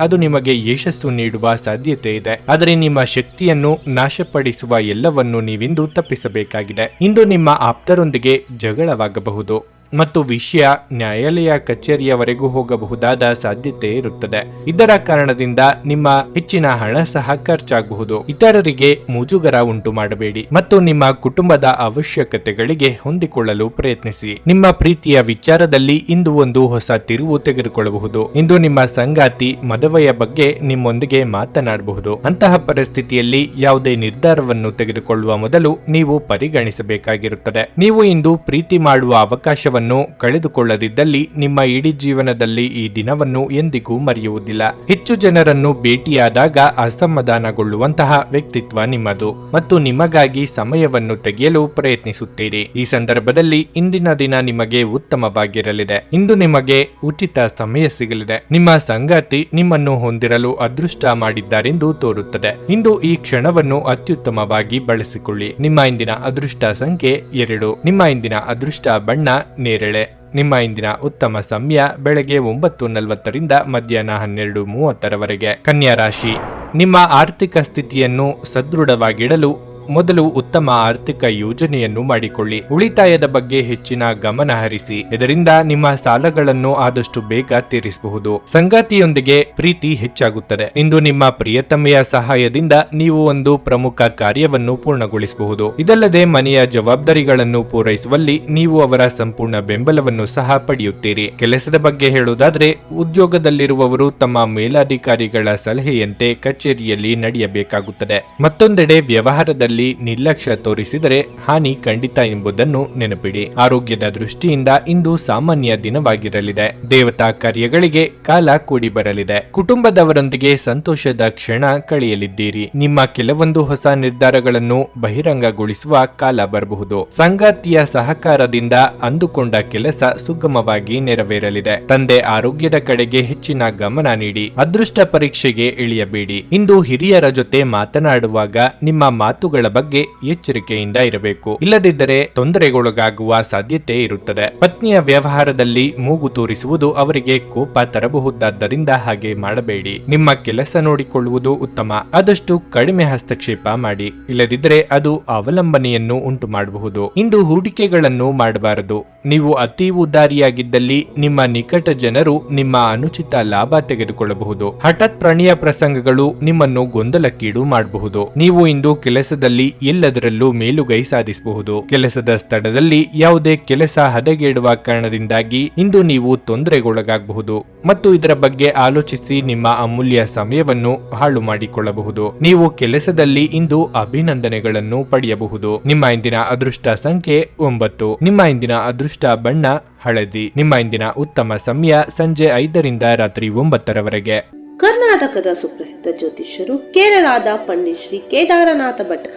ಅದು ನಿಮಗೆ ಯಶಸ್ಸು ನೀಡುವ ಸಾಧ್ಯತೆ ಇದೆ. ಆದರೆ ನಿಮ್ಮ ಶಕ್ತಿಯನ್ನು ನಾಶಪಡಿಸುವ ಎಲ್ಲವನ್ನು ನೀವಿಂದು ತಪ್ಪಿಸಬೇಕಾಗಿದೆ. ಇಂದು ನಿಮ್ಮ ಆಪ್ತರೊಂದಿಗೆ ಜಗಳವಾಗಬಹುದು ಮತ್ತು ವಿಷಯ ನ್ಯಾಯಾಲಯ ಕಚೇರಿಯವರೆಗೂ ಹೋಗಬಹುದಾದ ಸಾಧ್ಯತೆ ಇರುತ್ತದೆ. ಇದರ ಕಾರಣದಿಂದ ನಿಮ್ಮ ಹೆಚ್ಚಿನ ಹಣ ಸಹ ಖರ್ಚಾಗಬಹುದು. ಇತರರಿಗೆ ಮುಜುಗರ ಉಂಟು ಮಾಡಬೇಡಿ ಮತ್ತು ನಿಮ್ಮ ಕುಟುಂಬದ ಅವಶ್ಯಕತೆಗಳಿಗೆ ಹೊಂದಿಕೊಳ್ಳಲು ಪ್ರಯತ್ನಿಸಿ. ನಿಮ್ಮ ಪ್ರೀತಿಯ ವಿಚಾರದಲ್ಲಿ ಇಂದು ಒಂದು ಹೊಸ ತಿರುವು ತೆಗೆದುಕೊಳ್ಳಬಹುದು. ಇಂದು ನಿಮ್ಮ ಸಂಗಾತಿ ಮದುವೆಯ ಬಗ್ಗೆ ನಿಮ್ಮೊಂದಿಗೆ ಮಾತನಾಡಬಹುದು. ಅಂತಹ ಪರಿಸ್ಥಿತಿಯಲ್ಲಿ ಯಾವುದೇ ನಿರ್ಧಾರವನ್ನು ತೆಗೆದುಕೊಳ್ಳುವ ಮೊದಲು ನೀವು ಪರಿಗಣಿಸಬೇಕಾಗಿರುತ್ತದೆ. ನೀವು ಇಂದು ಪ್ರೀತಿ ಮಾಡುವ ಅವಕಾಶವನ್ನು ಕಳೆದುಕೊಳ್ಳದಿದ್ದಲ್ಲಿ ನಿಮ್ಮ ಇಡೀ ಜೀವನದಲ್ಲಿ ಈ ದಿನವನ್ನು ಎಂದಿಗೂ ಮರೆಯುವುದಿಲ್ಲ. ಹೆಚ್ಚು ಜನರನ್ನು ಭೇಟಿಯಾದಾಗ ಅಸಮಾಧಾನಗೊಳ್ಳುವಂತಹ ವ್ಯಕ್ತಿತ್ವ ನಿಮ್ಮದು ಮತ್ತು ನಿಮಗಾಗಿ ಸಮಯವನ್ನು ತೆಗೆಯಲು ಪ್ರಯತ್ನಿಸುತ್ತೀರಿ. ಈ ಸಂದರ್ಭದಲ್ಲಿ ಇಂದಿನ ದಿನ ನಿಮಗೆ ಉತ್ತಮವಾಗಿರಲಿದೆ. ಇಂದು ನಿಮಗೆ ಉಚಿತ ಸಮಯ ಸಿಗಲಿದೆ. ನಿಮ್ಮ ಸಂಗಾತಿ ನಿಮ್ಮನ್ನು ಹೊಂದಿರಲು ಅದೃಷ್ಟ ಮಾಡಿದ್ದಾರೆಂದು ತೋರುತ್ತದೆ. ಇಂದು ಈ ಕ್ಷಣವನ್ನು ಅತ್ಯುತ್ತಮವಾಗಿ ಬಳಸಿಕೊಳ್ಳಿ. ನಿಮ್ಮ ಇಂದಿನ ಅದೃಷ್ಟ ಸಂಖ್ಯೆ 2. ನಿಮ್ಮ ಇಂದಿನ ಅದೃಷ್ಟ ಬಣ್ಣ ನೇರಳೆ. ನಿಮ್ಮ ಇಂದಿನ ಉತ್ತಮ ಸಮಯ ಬೆಳಗ್ಗೆ 9:40ರಿಂದ ಮಧ್ಯಾಹ್ನ 12:30 ಕನ್ಯಾ ರಾಶಿ, ನಿಮ್ಮ ಆರ್ಥಿಕ ಸ್ಥಿತಿಯನ್ನು ಸದೃಢವಾಗಿಡಲು ಮೊದಲು ಉತ್ತಮ ಆರ್ಥಿಕ ಯೋಜನೆಯನ್ನು ಮಾಡಿಕೊಳ್ಳಿ. ಉಳಿತಾಯದ ಬಗ್ಗೆ ಹೆಚ್ಚಿನ ಗಮನ ಹರಿಸಿ. ಇದರಿಂದ ನಿಮ್ಮ ಸಾಲಗಳನ್ನು ಆದಷ್ಟು ಬೇಗ ತೀರಿಸಬಹುದು. ಸಂಗಾತಿಯೊಂದಿಗೆ ಪ್ರೀತಿ ಹೆಚ್ಚಾಗುತ್ತದೆ. ಇಂದು ನಿಮ್ಮ ಪ್ರಿಯತಮೆಯ ಸಹಾಯದಿಂದ ನೀವು ಒಂದು ಪ್ರಮುಖ ಕಾರ್ಯವನ್ನು ಪೂರ್ಣಗೊಳಿಸಬಹುದು. ಇದಲ್ಲದೆ ಮನೆಯ ಜವಾಬ್ದಾರಿಗಳನ್ನು ಪೂರೈಸುವಲ್ಲಿ ನೀವು ಅವರ ಸಂಪೂರ್ಣ ಬೆಂಬಲವನ್ನು ಸಹ ಪಡೆಯುತ್ತೀರಿ. ಕೆಲಸದ ಬಗ್ಗೆ ಹೇಳುವುದಾದರೆ, ಉದ್ಯೋಗದಲ್ಲಿರುವವರು ತಮ್ಮ ಮೇಲಾಧಿಕಾರಿಗಳ ಸಲಹೆಯಂತೆ ಕಚೇರಿಯಲ್ಲಿ ನಡೆಯಬೇಕಾಗುತ್ತದೆ. ಮತ್ತೊಂದೆಡೆ ವ್ಯವಹಾರದಲ್ಲಿ ನಿರ್ಲಕ್ಷ್ಯ ತೋರಿಸಿದರೆ ಹಾನಿ ಖಂಡಿತ ಎಂಬುದನ್ನು ನೆನಪಿಡಿ. ಆರೋಗ್ಯದ ದೃಷ್ಟಿಯಿಂದ ಇಂದು ಸಾಮಾನ್ಯ ದಿನವಾಗಿರಲಿದೆ. ದೇವತಾ ಕಾರ್ಯಗಳಿಗೆ ಕಾಲ ಕೂಡಿ ಬರಲಿದೆ. ಕುಟುಂಬದವರೊಂದಿಗೆ ಸಂತೋಷದ ಕ್ಷಣ ಕಳೆಯಲಿದ್ದೀರಿ. ನಿಮ್ಮ ಕೆಲವೊಂದು ಹೊಸ ನಿರ್ಧಾರಗಳನ್ನು ಬಹಿರಂಗಗೊಳಿಸುವ ಕಾಲ ಬರಬಹುದು. ಸಂಗಾತಿಯ ಸಹಕಾರದಿಂದ ಅಂದುಕೊಂಡ ಕೆಲಸ ಸುಗಮವಾಗಿ ನೆರವೇರಲಿದೆ. ತಂದೆ ಆರೋಗ್ಯದ ಕಡೆಗೆ ಹೆಚ್ಚಿನ ಗಮನ ನೀಡಿ. ಅದೃಷ್ಟ ಪರೀಕ್ಷೆಗೆ ಇಳಿಯಬೇಡಿ. ಇಂದು ಹಿರಿಯರ ಜೊತೆ ಮಾತನಾಡುವಾಗ ನಿಮ್ಮ ಮಾತುಗಳ ಬಗ್ಗೆ ಎಚ್ಚರಿಕೆಯಿಂದ ಇರಬೇಕು. ಇಲ್ಲದಿದ್ದರೆ ತೊಂದರೆಗೊಳಗಾಗುವ ಸಾಧ್ಯತೆ ಇರುತ್ತದೆ. ಪತ್ನಿಯ ವ್ಯವಹಾರದಲ್ಲಿ ಮೂಗು ತೋರಿಸುವುದು ಅವರಿಗೆ ಕೋಪ ತರಬಹುದಾದ್ದರಿಂದ ಹಾಗೆ ಮಾಡಬೇಡಿ. ನಿಮ್ಮ ಕೆಲಸ ನೋಡಿಕೊಳ್ಳುವುದು ಉತ್ತಮ. ಆದಷ್ಟು ಕಡಿಮೆ ಹಸ್ತಕ್ಷೇಪ ಮಾಡಿ. ಇಲ್ಲದಿದ್ದರೆ ಅದು ಅವಲಂಬನೆಯನ್ನು ಉಂಟು ಮಾಡಬಹುದು. ಇಂದು ಹೂಡಿಕೆಗಳನ್ನು ಮಾಡಬಾರದು. ನೀವು ಅತಿ ಉದಾರಿಯಾಗಿದ್ದಲ್ಲಿ ನಿಮ್ಮ ನಿಕಟ ಜನರು ನಿಮ್ಮ ಅನುಚಿತ ಲಾಭ ತೆಗೆದುಕೊಳ್ಳಬಹುದು. ಹಠಾತ್ ಪ್ರಣಯ ಪ್ರಸಂಗಗಳು ನಿಮ್ಮನ್ನು ಗೊಂದಲಕ್ಕೀಡು ಮಾಡಬಹುದು. ನೀವು ಇಂದು ಕೆಲಸದಲ್ಲಿ ಎಲ್ಲದರಲ್ಲೂ ಮೇಲುಗೈ ಸಾಧಿಸಬಹುದು. ಕೆಲಸದ ಸ್ಥಳದಲ್ಲಿ ಯಾವುದೇ ಕೆಲಸ ಹದಗೆಡುವ ಕಾರಣದಿಂದಾಗಿ ಇಂದು ನೀವು ತೊಂದರೆಗೊಳಗಾಗಬಹುದು ಮತ್ತು ಇದರ ಬಗ್ಗೆ ಆಲೋಚಿಸಿ ನಿಮ್ಮ ಅಮೂಲ್ಯ ಸಮಯವನ್ನು ಹಾಳು ಮಾಡಿಕೊಳ್ಳಬಹುದು. ನೀವು ಕೆಲಸದಲ್ಲಿ ಇಂದು ಅಭಿನಂದನೆಗಳನ್ನು ಪಡೆಯಬಹುದು. ನಿಮ್ಮ ಇಂದಿನ ಅದೃಷ್ಟ ಸಂಖ್ಯೆ 9. ನಿಮ್ಮ ಇಂದಿನ ಅದೃಷ್ಟ ಬಣ್ಣ ಹಳದಿ. ನಿಮ್ಮ ಇಂದಿನ ಉತ್ತಮ ಸಮಯ ಸಂಜೆ 5ರಿಂದ ರಾತ್ರಿ 9ರವರೆಗೆ. ಕರ್ನಾಟಕದ ಸುಪ್ರಸಿದ್ಧ ಜ್ಯೋತಿಷ್ಯರು ಕೇರಳದ ಪಂಡಿತ್ ಶ್ರೀ ಕೇದಾರನಾಥ ಭಟ್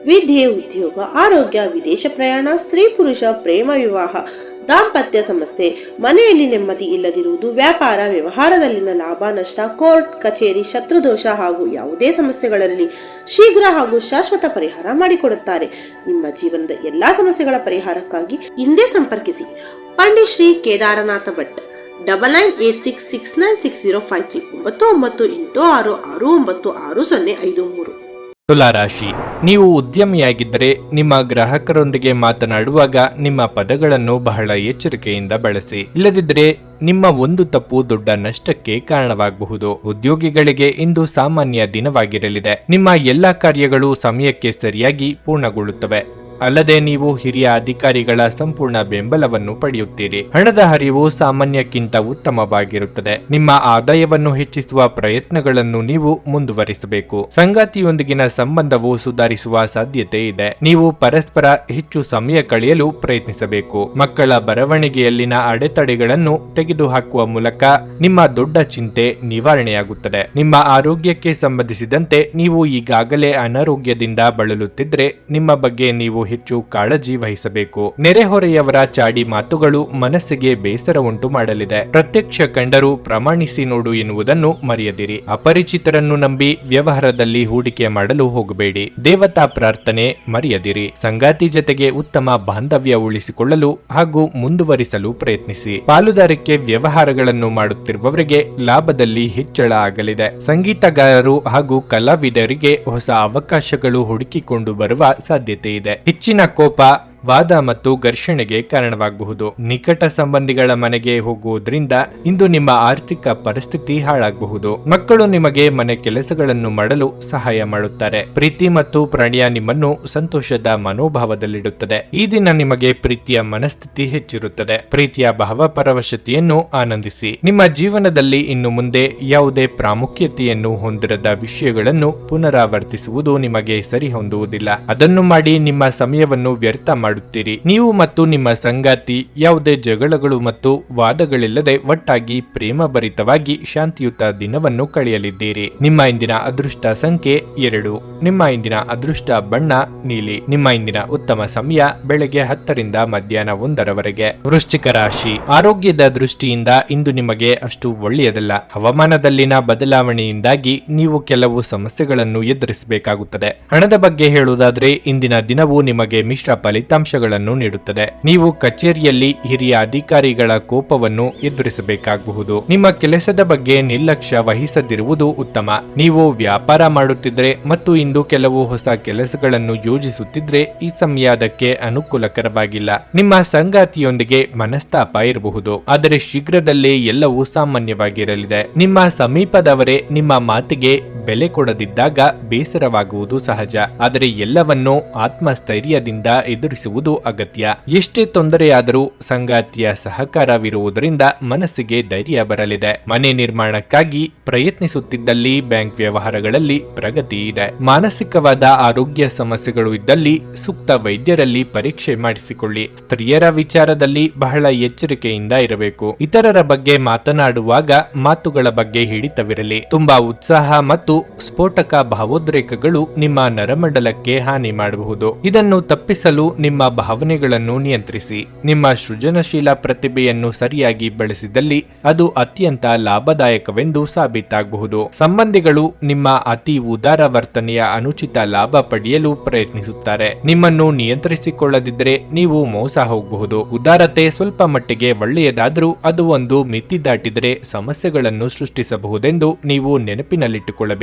ವಿದ್ಯೆ, ಉದ್ಯೋಗ, ಆರೋಗ್ಯ, ವಿದೇಶ ಪ್ರಯಾಣ, ಸ್ತ್ರೀ ಪುರುಷ ಪ್ರೇಮ ವಿವಾಹ, ದಾಂಪತ್ಯ ಸಮಸ್ಯೆ, ಮನೆಯಲ್ಲಿ ನೆಮ್ಮದಿ ಇಲ್ಲದಿರುವುದು, ವ್ಯಾಪಾರ ವ್ಯವಹಾರದಲ್ಲಿನ ಲಾಭ ನಷ್ಟ, ಕೋರ್ಟ್ ಕಚೇರಿ, ಶತ್ರುದೋಷ ಹಾಗೂ ಯಾವುದೇ ಸಮಸ್ಯೆಗಳಲ್ಲಿ ಶೀಘ್ರ ಹಾಗೂ ಶಾಶ್ವತ ಪರಿಹಾರ ಮಾಡಿಕೊಡುತ್ತಾರೆ. ನಿಮ್ಮ ಜೀವನದ ಎಲ್ಲಾ ಸಮಸ್ಯೆಗಳ ಪರಿಹಾರಕ್ಕಾಗಿ ಹಿಂದೆ ಸಂಪರ್ಕಿಸಿ ಪಂಡಿತ್ ಶ್ರೀ ಕೇದಾರನಾಥ ಭಟ್ 9986696053 9986669053. ತುಲಾರಾಶಿ, ನೀವು ಉದ್ಯಮಿಯಾಗಿದ್ದರೆ ನಿಮ್ಮ ಗ್ರಾಹಕರೊಂದಿಗೆ ಮಾತನಾಡುವಾಗ ನಿಮ್ಮ ಪದಗಳನ್ನು ಬಹಳ ಎಚ್ಚರಿಕೆಯಿಂದ ಬಳಸಿ. ಇಲ್ಲದಿದ್ದರೆ ನಿಮ್ಮ ಒಂದು ತಪ್ಪು ದೊಡ್ಡ ನಷ್ಟಕ್ಕೆ ಕಾರಣವಾಗಬಹುದು. ಉದ್ಯೋಗಿಗಳಿಗೆ ಇಂದು ಸಾಮಾನ್ಯ ದಿನವಾಗಿರಲಿದೆ. ನಿಮ್ಮ ಎಲ್ಲಾ ಕಾರ್ಯಗಳು ಸಮಯಕ್ಕೆ ಸರಿಯಾಗಿ ಪೂರ್ಣಗೊಳ್ಳುತ್ತವೆ. ಅಲ್ಲದೆ ನೀವು ಹಿರಿಯ ಅಧಿಕಾರಿಗಳ ಸಂಪೂರ್ಣ ಬೆಂಬಲವನ್ನು ಪಡೆಯುತ್ತೀರಿ. ಹಣದ ಹರಿವು ಸಾಮಾನ್ಯಕ್ಕಿಂತ ಉತ್ತಮವಾಗಿರುತ್ತದೆ. ನಿಮ್ಮ ಆದಾಯವನ್ನು ಹೆಚ್ಚಿಸುವ ಪ್ರಯತ್ನಗಳನ್ನು ನೀವು ಮುಂದುವರಿಸಬೇಕು. ಸಂಗಾತಿಯೊಂದಿಗಿನ ಸಂಬಂಧವು ಸುಧಾರಿಸುವ ಸಾಧ್ಯತೆ ಇದೆ. ನೀವು ಪರಸ್ಪರ ಹೆಚ್ಚು ಸಮಯ ಕಳೆಯಲು ಪ್ರಯತ್ನಿಸಬೇಕು. ಮಕ್ಕಳ ಬರವಣಿಗೆಯಲ್ಲಿನ ಅಡೆತಡೆಗಳನ್ನು ತೆಗೆದುಹಾಕುವ ಮೂಲಕ ನಿಮ್ಮ ದೊಡ್ಡ ಚಿಂತೆ ನಿವಾರಣೆಯಾಗುತ್ತದೆ. ನಿಮ್ಮ ಆರೋಗ್ಯಕ್ಕೆ ಸಂಬಂಧಿಸಿದಂತೆ ನೀವು ಈಗಾಗಲೇ ಅನಾರೋಗ್ಯದಿಂದ ಬಳಲುತ್ತಿದ್ರೆ ನಿಮ್ಮ ಬಗ್ಗೆ ನೀವು ಹೆಚ್ಚು ಕಾಳಜಿ ವಹಿಸಬೇಕು. ನೆರೆಹೊರೆಯವರ ಚಾಡಿ ಮಾತುಗಳು ಮನಸ್ಸಿಗೆ ಬೇಸರ ಉಂಟು ಮಾಡಲಿದೆ. ಪ್ರತ್ಯಕ್ಷ ಕಂಡರೂ ಪ್ರಮಾಣಿಸಿ ನೋಡು ಎನ್ನುವುದನ್ನು ಮರೆಯದಿರಿ. ಅಪರಿಚಿತರನ್ನು ನಂಬಿ ವ್ಯವಹಾರದಲ್ಲಿ ಹೂಡಿಕೆ ಮಾಡಲು ಹೋಗಬೇಡಿ. ದೇವತಾ ಪ್ರಾರ್ಥನೆ ಮರೆಯದಿರಿ. ಸಂಗಾತಿ ಜೊತೆಗೆ ಉತ್ತಮ ಬಾಂಧವ್ಯ ಉಳಿಸಿಕೊಳ್ಳಲು ಹಾಗೂ ಮುಂದುವರಿಸಲು ಪ್ರಯತ್ನಿಸಿ. ಪಾಲುದಾರಿಕೆ ವ್ಯವಹಾರಗಳನ್ನು ಮಾಡುತ್ತಿರುವವರಿಗೆ ಲಾಭದಲ್ಲಿ ಹೆಚ್ಚಳ ಆಗಲಿದೆ. ಸಂಗೀತಗಾರರು ಹಾಗೂ ಕಲಾವಿದರಿಗೆ ಹೊಸ ಅವಕಾಶಗಳು ಹುಡುಕಿಕೊಂಡು ಬರುವ ಸಾಧ್ಯತೆ ಇದೆ. ಹೆಚ್ಚಿನ ಕೋಪ, ವಾದ ಮತ್ತು ಘರ್ಷಣೆಗೆ ಕಾರಣವಾಗಬಹುದು. ನಿಕಟ ಸಂಬಂಧಿಗಳ ಮನೆಗೆ ಹೋಗುವುದರಿಂದ ಇಂದು ನಿಮ್ಮ ಆರ್ಥಿಕ ಪರಿಸ್ಥಿತಿ ಹಾಳಾಗಬಹುದು. ಮಕ್ಕಳು ನಿಮಗೆ ಮನೆ ಕೆಲಸಗಳನ್ನು ಮಾಡಲು ಸಹಾಯ ಮಾಡುತ್ತಾರೆ. ಪ್ರೀತಿ ಮತ್ತು ಪ್ರಣಯ ನಿಮ್ಮನ್ನು ಸಂತೋಷದ ಮನೋಭಾವದಲ್ಲಿಡುತ್ತದೆ. ಈ ದಿನ ನಿಮಗೆ ಪ್ರೀತಿಯ ಮನಸ್ಥಿತಿ ಹೆಚ್ಚಿರುತ್ತದೆ. ಪ್ರೀತಿಯ ಭಾವಪರವಶತೆಯನ್ನು ಆನಂದಿಸಿ. ನಿಮ್ಮ ಜೀವನದಲ್ಲಿ ಇನ್ನು ಮುಂದೆ ಯಾವುದೇ ಪ್ರಾಮುಖ್ಯತೆಯನ್ನು ಹೊಂದಿರದ ವಿಷಯಗಳನ್ನು ಪುನರಾವರ್ತಿಸುವುದು ನಿಮಗೆ ಸರಿ ಹೊಂದುವುದಿಲ್ಲ. ಅದನ್ನು ಮಾಡಿ ನಿಮ್ಮ ಸಮಯವನ್ನು ವ್ಯರ್ಥ ಮಾಡುತ್ತೀರಿ. ನೀವು ಮತ್ತು ನಿಮ್ಮ ಸಂಗಾತಿ ಯಾವುದೇ ಜಗಳಗಳು ಮತ್ತು ವಾದಗಳಿಲ್ಲದೆ ಒಟ್ಟಾಗಿ ಪ್ರೇಮಭರಿತವಾಗಿ ಶಾಂತಿಯುತ ದಿನವನ್ನು ಕಳೆಯಲಿದ್ದೀರಿ. ನಿಮ್ಮ ಇಂದಿನ ಅದೃಷ್ಟ ಸಂಖ್ಯೆ 2. ನಿಮ್ಮ ಇಂದಿನ ಅದೃಷ್ಟ ಬಣ್ಣ ನೀಲಿ. ನಿಮ್ಮ ಇಂದಿನ ಉತ್ತಮ ಸಮಯ ಬೆಳಗ್ಗೆ 10 ರಿಂದ ಮಧ್ಯಾಹ್ನ 1 ವೃಶ್ಚಿಕ ರಾಶಿ, ಆರೋಗ್ಯದ ದೃಷ್ಟಿಯಿಂದ ಇಂದು ನಿಮಗೆ ಅಷ್ಟು ಒಳ್ಳೆಯದಲ್ಲ. ಹವಾಮಾನದಲ್ಲಿನ ಬದಲಾವಣೆಯಿಂದಾಗಿ ನೀವು ಕೆಲವು ಸಮಸ್ಯೆಗಳನ್ನು ಎದುರಿಸಬೇಕಾಗುತ್ತದೆ. ಹಣದ ಬಗ್ಗೆ ಹೇಳುವುದಾದರೆ ಇಂದಿನ ದಿನವು ನಿಮಗೆ ಮಿಶ್ರ ಫಲಿತಾಂಶಗಳನ್ನು ನೀಡುತ್ತದೆ. ನೀವು ಕಚೇರಿಯಲ್ಲಿ ಹಿರಿಯ ಅಧಿಕಾರಿಗಳ ಕೋಪವನ್ನು ಎದುರಿಸಬೇಕಾಗಬಹುದು. ನಿಮ್ಮ ಕೆಲಸದ ಬಗ್ಗೆ ನಿರ್ಲಕ್ಷ್ಯ ವಹಿಸದಿರುವುದು ಉತ್ತಮ. ನೀವು ವ್ಯಾಪಾರ ಮಾಡುತ್ತಿದ್ದರೆ ಮತ್ತು ಇಂದು ಕೆಲವು ಹೊಸ ಕೆಲಸಗಳನ್ನು ಯೋಜಿಸುತ್ತಿದ್ರೆ ಈ ಸಮಯ ಅದಕ್ಕೆ ಅನುಕೂಲಕರವಾಗಿಲ್ಲ. ನಿಮ್ಮ ಸಂಗಾತಿಯೊಂದಿಗೆ ಮನಸ್ತಾಪ ಇರಬಹುದು, ಆದರೆ ಶೀಘ್ರದಲ್ಲೇ ಎಲ್ಲವೂ ಸಾಮಾನ್ಯವಾಗಿರಲಿದೆ. ನಿಮ್ಮ ಸಮೀಪದವರೇ ನಿಮ್ಮ ಮಾತಿಗೆ ಬೆಲೆ ಕೊಡದಿದ್ದಾಗ ಬೇಸರವಾಗುವುದು ಸಹಜ, ಆದರೆ ಎಲ್ಲವನ್ನೂ ಆತ್ಮಸ್ಥೈರ್ಯದಿಂದ ಎದುರಿಸುವುದು ಅಗತ್ಯ. ಎಷ್ಟೇ ತೊಂದರೆಯಾದರೂ ಸಂಗಾತಿಯ ಸಹಕಾರವಿರುವುದರಿಂದ ಮನಸ್ಸಿಗೆ ಧೈರ್ಯ ಬರಲಿದೆ. ಮನೆ ನಿರ್ಮಾಣಕ್ಕಾಗಿ ಪ್ರಯತ್ನಿಸುತ್ತಿದ್ದಲ್ಲಿ ಬ್ಯಾಂಕ್ ವ್ಯವಹಾರಗಳಲ್ಲಿ ಪ್ರಗತಿ ಇದೆ. ಮಾನಸಿಕವಾದ ಆರೋಗ್ಯ ಸಮಸ್ಯೆಗಳು ಇದ್ದಲ್ಲಿ ಸೂಕ್ತ ವೈದ್ಯರಲ್ಲಿ ಪರೀಕ್ಷೆ ಮಾಡಿಸಿಕೊಳ್ಳಿ. ಸ್ತ್ರೀಯರ ವಿಚಾರದಲ್ಲಿ ಬಹಳ ಎಚ್ಚರಿಕೆಯಿಂದ ಇರಬೇಕು. ಇತರರ ಬಗ್ಗೆ ಮಾತನಾಡುವಾಗ ಮಾತುಗಳ ಬಗ್ಗೆ ಹಿಡಿತವಿರಲಿ. ತುಂಬಾ ಉತ್ಸಾಹ ಮತ್ತು ಸ್ಫೋಟಕ ಭಾವೋದ್ರೇಕಗಳು ನಿಮ್ಮ ನರಮಂಡಲಕ್ಕೆ ಹಾನಿ ಮಾಡಬಹುದು. ಇದನ್ನು ತಪ್ಪಿಸಲು ನಿಮ್ಮ ಭಾವನೆಗಳನ್ನು ನಿಯಂತ್ರಿಸಿ. ನಿಮ್ಮ ಸೃಜನಶೀಲ ಪ್ರತಿಭೆಯನ್ನು ಸರಿಯಾಗಿ ಬಳಸಿದಲ್ಲಿ ಅದು ಅತ್ಯಂತ ಲಾಭದಾಯಕವೆಂದು ಸಾಬೀತಾಗಬಹುದು. ಸಂಬಂಧಿಗಳು ನಿಮ್ಮ ಅತಿ ಉದಾರ ವರ್ತನೆಯ ಅನುಚಿತ ಲಾಭ ಪಡೆಯಲು ಪ್ರಯತ್ನಿಸುತ್ತಾರೆ. ನಿಮ್ಮನ್ನು ನಿಯಂತ್ರಿಸಿಕೊಳ್ಳದಿದ್ದರೆ ನೀವು ಮೋಸ ಹೋಗಬಹುದು. ಉದಾರತೆ ಸ್ವಲ್ಪ ಮಟ್ಟಿಗೆ ಒಳ್ಳೆಯದಾದರೂ ಅದು ಒಂದು ಮಿತಿ ದಾಟಿದರೆ ಸಮಸ್ಯೆಗಳನ್ನು ಸೃಷ್ಟಿಸಬಹುದೆಂದು ನೀವು ನೆನಪಿನಲ್ಲಿಟ್ಟುಕೊಳ್ಳಬೇಕು.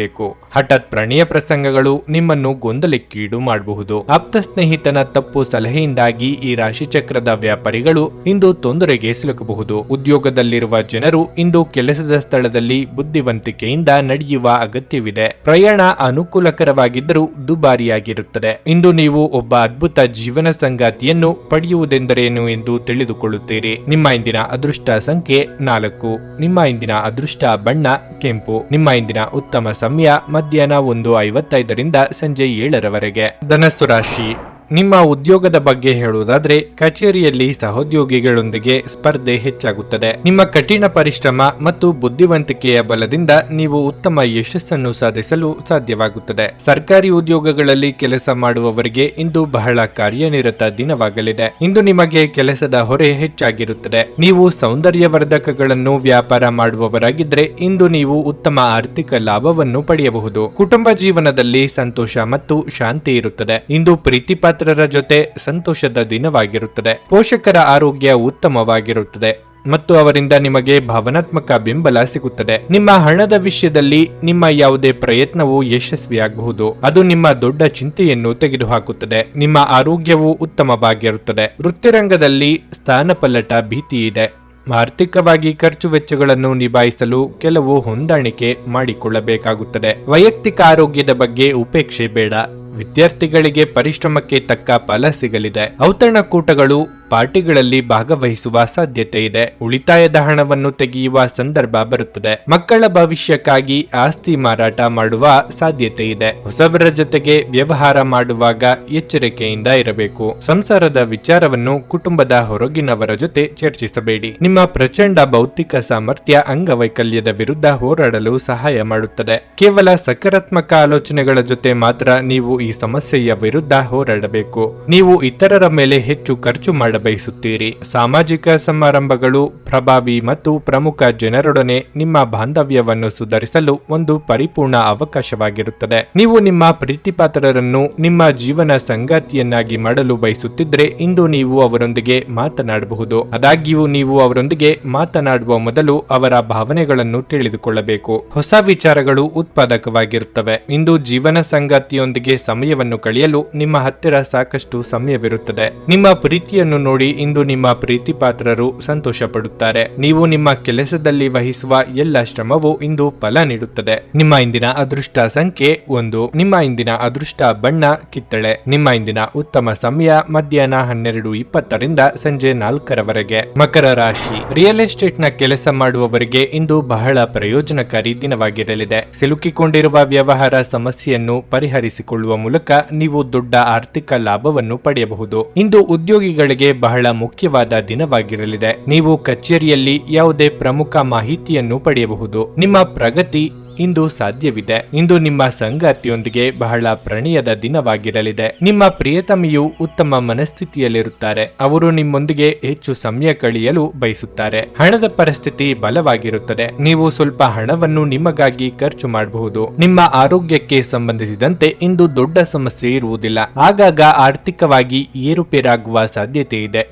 ಹಠಾತ್ ಪ್ರಣಯ ಪ್ರಸಂಗಗಳು ನಿಮ್ಮನ್ನು ಗೊಂದಲಕ್ಕೀಡು ಮಾಡಬಹುದು. ಆಪ್ತ ಸ್ನೇಹಿತನ ತಪ್ಪು ಸಲಹೆಯಿಂದಾಗಿ ಈ ರಾಶಿಚಕ್ರದ ವ್ಯಾಪಾರಿಗಳು ಇಂದು ತೊಂದರೆಗೆ ಸಿಲುಕಬಹುದು. ಉದ್ಯೋಗದಲ್ಲಿರುವ ಜನರು ಇಂದು ಕೆಲಸದ ಸ್ಥಳದಲ್ಲಿ ಬುದ್ಧಿವಂತಿಕೆಯಿಂದ ನಡೆಯುವ ಅಗತ್ಯವಿದೆ. ಪ್ರಯಾಣ ಅನುಕೂಲಕರವಾಗಿದ್ದರೂ ದುಬಾರಿಯಾಗಿರುತ್ತದೆ. ಇಂದು ನೀವು ಒಬ್ಬ ಅದ್ಭುತ ಜೀವನ ಸಂಗಾತಿಯನ್ನು ಪಡೆಯುವುದೆಂದರೇನು ಎಂದು ತಿಳಿದುಕೊಳ್ಳುತ್ತೀರಿ. ನಿಮ್ಮ ಇಂದಿನ ಅದೃಷ್ಟ ಸಂಖ್ಯೆ 4. ನಿಮ್ಮ ಇಂದಿನ ಅದೃಷ್ಟ ಬಣ್ಣ ಕೆಂಪು. ನಿಮ್ಮ ಇಂದಿನ ಉತ್ತಮ ಸಮಯ ಮಧ್ಯಾಹ್ನ 1:55 ರಿಂದ ಸಂಜೆ 7 ಧನಸ್ಸು ರಾಶಿ, ನಿಮ್ಮ ಉದ್ಯೋಗದ ಬಗ್ಗೆ ಹೇಳುವುದಾದ್ರೆ ಕಚೇರಿಯಲ್ಲಿ ಸಹೋದ್ಯೋಗಿಗಳೊಂದಿಗೆ ಸ್ಪರ್ಧೆ ಹೆಚ್ಚಾಗುತ್ತದೆ. ನಿಮ್ಮ ಕಠಿಣ ಪರಿಶ್ರಮ ಮತ್ತು ಬುದ್ಧಿವಂತಿಕೆಯ ಬಲದಿಂದ ನೀವು ಉತ್ತಮ ಯಶಸ್ಸನ್ನು ಸಾಧಿಸಲು ಸಾಧ್ಯವಾಗುತ್ತದೆ. ಸರ್ಕಾರಿ ಉದ್ಯೋಗಗಳಲ್ಲಿ ಕೆಲಸ ಮಾಡುವವರಿಗೆ ಇಂದು ಬಹಳ ಕಾರ್ಯನಿರತ ದಿನವಾಗಲಿದೆ. ಇಂದು ನಿಮಗೆ ಕೆಲಸದ ಹೊರೆ ಹೆಚ್ಚಾಗಿರುತ್ತದೆ. ನೀವು ಸೌಂದರ್ಯವರ್ಧಕಗಳನ್ನು ವ್ಯಾಪಾರ ಮಾಡುವವರಾಗಿದ್ರೆ ಇಂದು ನೀವು ಉತ್ತಮ ಆರ್ಥಿಕ ಲಾಭವನ್ನು ಪಡೆಯಬಹುದು. ಕುಟುಂಬ ಜೀವನದಲ್ಲಿ ಸಂತೋಷ ಮತ್ತು ಶಾಂತಿ ಇರುತ್ತದೆ. ಇಂದು ಪ್ರೀತಿಪಾತ್ರರ ಜೊತೆ ಸಂತೋಷದ ದಿನವಾಗಿರುತ್ತದೆ. ಪೋಷಕರ ಆರೋಗ್ಯ ಉತ್ತಮವಾಗಿರುತ್ತದೆ ಮತ್ತು ಅವರಿಂದ ನಿಮಗೆ ಭಾವನಾತ್ಮಕ ಬೆಂಬಲ ಸಿಗುತ್ತದೆ. ನಿಮ್ಮ ಹಣದ ವಿಷಯದಲ್ಲಿ ನಿಮ್ಮ ಯಾವುದೇ ಪ್ರಯತ್ನವು ಯಶಸ್ವಿಯಾಗಬಹುದು. ಅದು ನಿಮ್ಮ ದೊಡ್ಡ ಚಿಂತೆಯನ್ನು ತೆಗೆದುಹಾಕುತ್ತದೆ. ನಿಮ್ಮ ಆರೋಗ್ಯವು ಉತ್ತಮವಾಗಿರುತ್ತದೆ. ವೃತ್ತಿರಂಗದಲ್ಲಿ ಸ್ಥಾನಪಲ್ಲಟ ಭೀತಿ ಇದೆ. ಆರ್ಥಿಕವಾಗಿ ಖರ್ಚು ವೆಚ್ಚಗಳನ್ನು ನಿಭಾಯಿಸಲು ಕೆಲವು ಹೊಂದಾಣಿಕೆ ಮಾಡಿಕೊಳ್ಳಬೇಕಾಗುತ್ತದೆ. ವೈಯಕ್ತಿಕ ಆರೋಗ್ಯದ ಬಗ್ಗೆ ಉಪೇಕ್ಷೆ ಬೇಡ. ವಿದ್ಯಾರ್ಥಿಗಳಿಗೆ ಪರಿಶ್ರಮಕ್ಕೆ ತಕ್ಕ ಫಲ ಸಿಗಲಿದೆ. ಔತಣಕೂಟಗಳು ಪಾರ್ಟಿಗಳಲ್ಲಿ ಭಾಗವಹಿಸುವ ಸಾಧ್ಯತೆ ಇದೆ. ಉಳಿತಾಯದ ಹಣವನ್ನು ತೆಗೆಯುವ ಸಂದರ್ಭ ಬರುತ್ತದೆ. ಮಕ್ಕಳ ಭವಿಷ್ಯಕ್ಕಾಗಿ ಆಸ್ತಿ ಮಾರಾಟ ಮಾಡುವ ಸಾಧ್ಯತೆ ಇದೆ. ಹೊಸಬರ ಜೊತೆಗೆ ವ್ಯವಹಾರ ಮಾಡುವಾಗ ಎಚ್ಚರಿಕೆಯಿಂದ ಇರಬೇಕು. ಸಂಸಾರದ ವಿಚಾರವನ್ನು ಕುಟುಂಬದ ಹೊರಗಿನವರ ಜೊತೆ ಚರ್ಚಿಸಬೇಡಿ. ನಿಮ್ಮ ಪ್ರಚಂಡ ಭೌತಿಕ ಸಾಮರ್ಥ್ಯ ಅಂಗವೈಕಲ್ಯದ ವಿರುದ್ಧ ಹೋರಾಡಲು ಸಹಾಯ ಮಾಡುತ್ತದೆ. ಕೇವಲ ಸಕಾರಾತ್ಮಕ ಆಲೋಚನೆಗಳ ಜೊತೆ ಮಾತ್ರ ನೀವು ಈ ಸಮಸ್ಯೆಯ ವಿರುದ್ಧ ಹೋರಾಡಬೇಕು. ನೀವು ಇತರರ ಮೇಲೆ ಹೆಚ್ಚು ಖರ್ಚು ಬಯಸುತ್ತೀರಿ. ಸಾಮಾಜಿಕ ಸಮಾರಂಭಗಳು ಪ್ರಭಾವಿ ಮತ್ತು ಪ್ರಮುಖ ಜನರೊಡನೆ ನಿಮ್ಮ ಬಾಂಧವ್ಯವನ್ನು ಸುಧಾರಿಸಲು ಒಂದು ಪರಿಪೂರ್ಣ ಅವಕಾಶವಾಗಿರುತ್ತದೆ. ನೀವು ನಿಮ್ಮ ಪ್ರೀತಿಪಾತ್ರರನ್ನು ನಿಮ್ಮ ಜೀವನ ಸಂಗಾತಿಯನ್ನಾಗಿ ಮಾಡಲು ಬಯಸುತ್ತಿದ್ರೆ ಇಂದು ನೀವು ಅವರೊಂದಿಗೆ ಮಾತನಾಡಬಹುದು. ಆದಾಗ್ಯೂ ನೀವು ಅವರೊಂದಿಗೆ ಮಾತನಾಡುವ ಮೊದಲು ಅವರ ಭಾವನೆಗಳನ್ನು ತಿಳಿದುಕೊಳ್ಳಬೇಕು. ಹೊಸ ವಿಚಾರಗಳು ಉತ್ಪಾದಕವಾಗಿರುತ್ತವೆ. ಇಂದು ಜೀವನ ಸಂಗಾತಿಯೊಂದಿಗೆ ಸಮಯವನ್ನು ಕಳೆಯಲು ನಿಮ್ಮ ಹತ್ತಿರ ಸಾಕಷ್ಟು ಸಮಯವಿರುತ್ತದೆ. ನಿಮ್ಮ ಪ್ರೀತಿಯನ್ನು ನೋಡಿ ಇಂದು ನಿಮ್ಮ ಪ್ರೀತಿಪಾತ್ರರು ಸಂತೋಷ ಪಡುತ್ತಾರೆ. ನೀವು ನಿಮ್ಮ ಕೆಲಸದಲ್ಲಿ ವಹಿಸುವ ಎಲ್ಲ ಶ್ರಮವು ಇಂದು ಫಲ ನೀಡುತ್ತದೆ. ನಿಮ್ಮ ಇಂದಿನ ಅದೃಷ್ಟ ಸಂಖ್ಯೆ 1. ನಿಮ್ಮ ಇಂದಿನ ಅದೃಷ್ಟ ಬಣ್ಣ ಕಿತ್ತಳೆ. ನಿಮ್ಮ ಇಂದಿನ ಉತ್ತಮ ಸಮಯ ಮಧ್ಯಾಹ್ನ 12:20 ಸಂಜೆ 4 ಮಕರ ರಾಶಿ. ರಿಯಲ್ ಎಸ್ಟೇಟ್ ನ ಕೆಲಸ ಮಾಡುವವರಿಗೆ ಇಂದು ಬಹಳ ಪ್ರಯೋಜನಕಾರಿ ದಿನವಾಗಿರಲಿದೆ. ಸಿಲುಕಿಕೊಂಡಿರುವ ವ್ಯವಹಾರ ಸಮಸ್ಯೆಯನ್ನು ಪರಿಹರಿಸಿಕೊಳ್ಳುವ ಮೂಲಕ ನೀವು ದೊಡ್ಡ ಆರ್ಥಿಕ ಲಾಭವನ್ನು ಪಡೆಯಬಹುದು. ಇಂದು ಉದ್ಯೋಗಿಗಳಿಗೆ ಬಹಳ ಮುಖ್ಯವಾದ ದಿನವಾಗಿರಲಿದೆ. ನೀವು ಕಚೇರಿಯಲ್ಲಿ ಯಾವುದೇ ಪ್ರಮುಖ ಮಾಹಿತಿಯನ್ನು ಪಡೆಯಬಹುದು. ನಿಮ್ಮ ಪ್ರಗತಿ ಇಂದು ಸಾಧ್ಯವಿದೆ. ಇಂದು ನಿಮ್ಮ ಸಂಗಾತಿಯೊಂದಿಗೆ ಬಹಳ ಪ್ರಣಯದ ದಿನವಾಗಿರಲಿದೆ. ನಿಮ್ಮ ಪ್ರಿಯತಮಿಯು ಉತ್ತಮ ಮನಸ್ಥಿತಿಯಲ್ಲಿರುತ್ತಾರೆ. ಅವರು ನಿಮ್ಮೊಂದಿಗೆ ಹೆಚ್ಚು ಸಮಯ ಕಳೆಯಲು ಬಯಸುತ್ತಾರೆ. ಹಣದ ಪರಿಸ್ಥಿತಿ ಬಲವಾಗಿರುತ್ತದೆ. ನೀವು ಸ್ವಲ್ಪ ಹಣವನ್ನು ನಿಮಗಾಗಿ ಖರ್ಚು ಮಾಡಬಹುದು. ನಿಮ್ಮ ಆರೋಗ್ಯಕ್ಕೆ ಸಂಬಂಧಿಸಿದಂತೆ ಇಂದು ದೊಡ್ಡ ಸಮಸ್ಯೆ ಇರುವುದಿಲ್ಲ. ಆಗಾಗ ಆರ್ಥಿಕವಾಗಿ ಏರುಪೇರಾಗುವ ಸಾಧ್ಯತೆ ಇದೆ.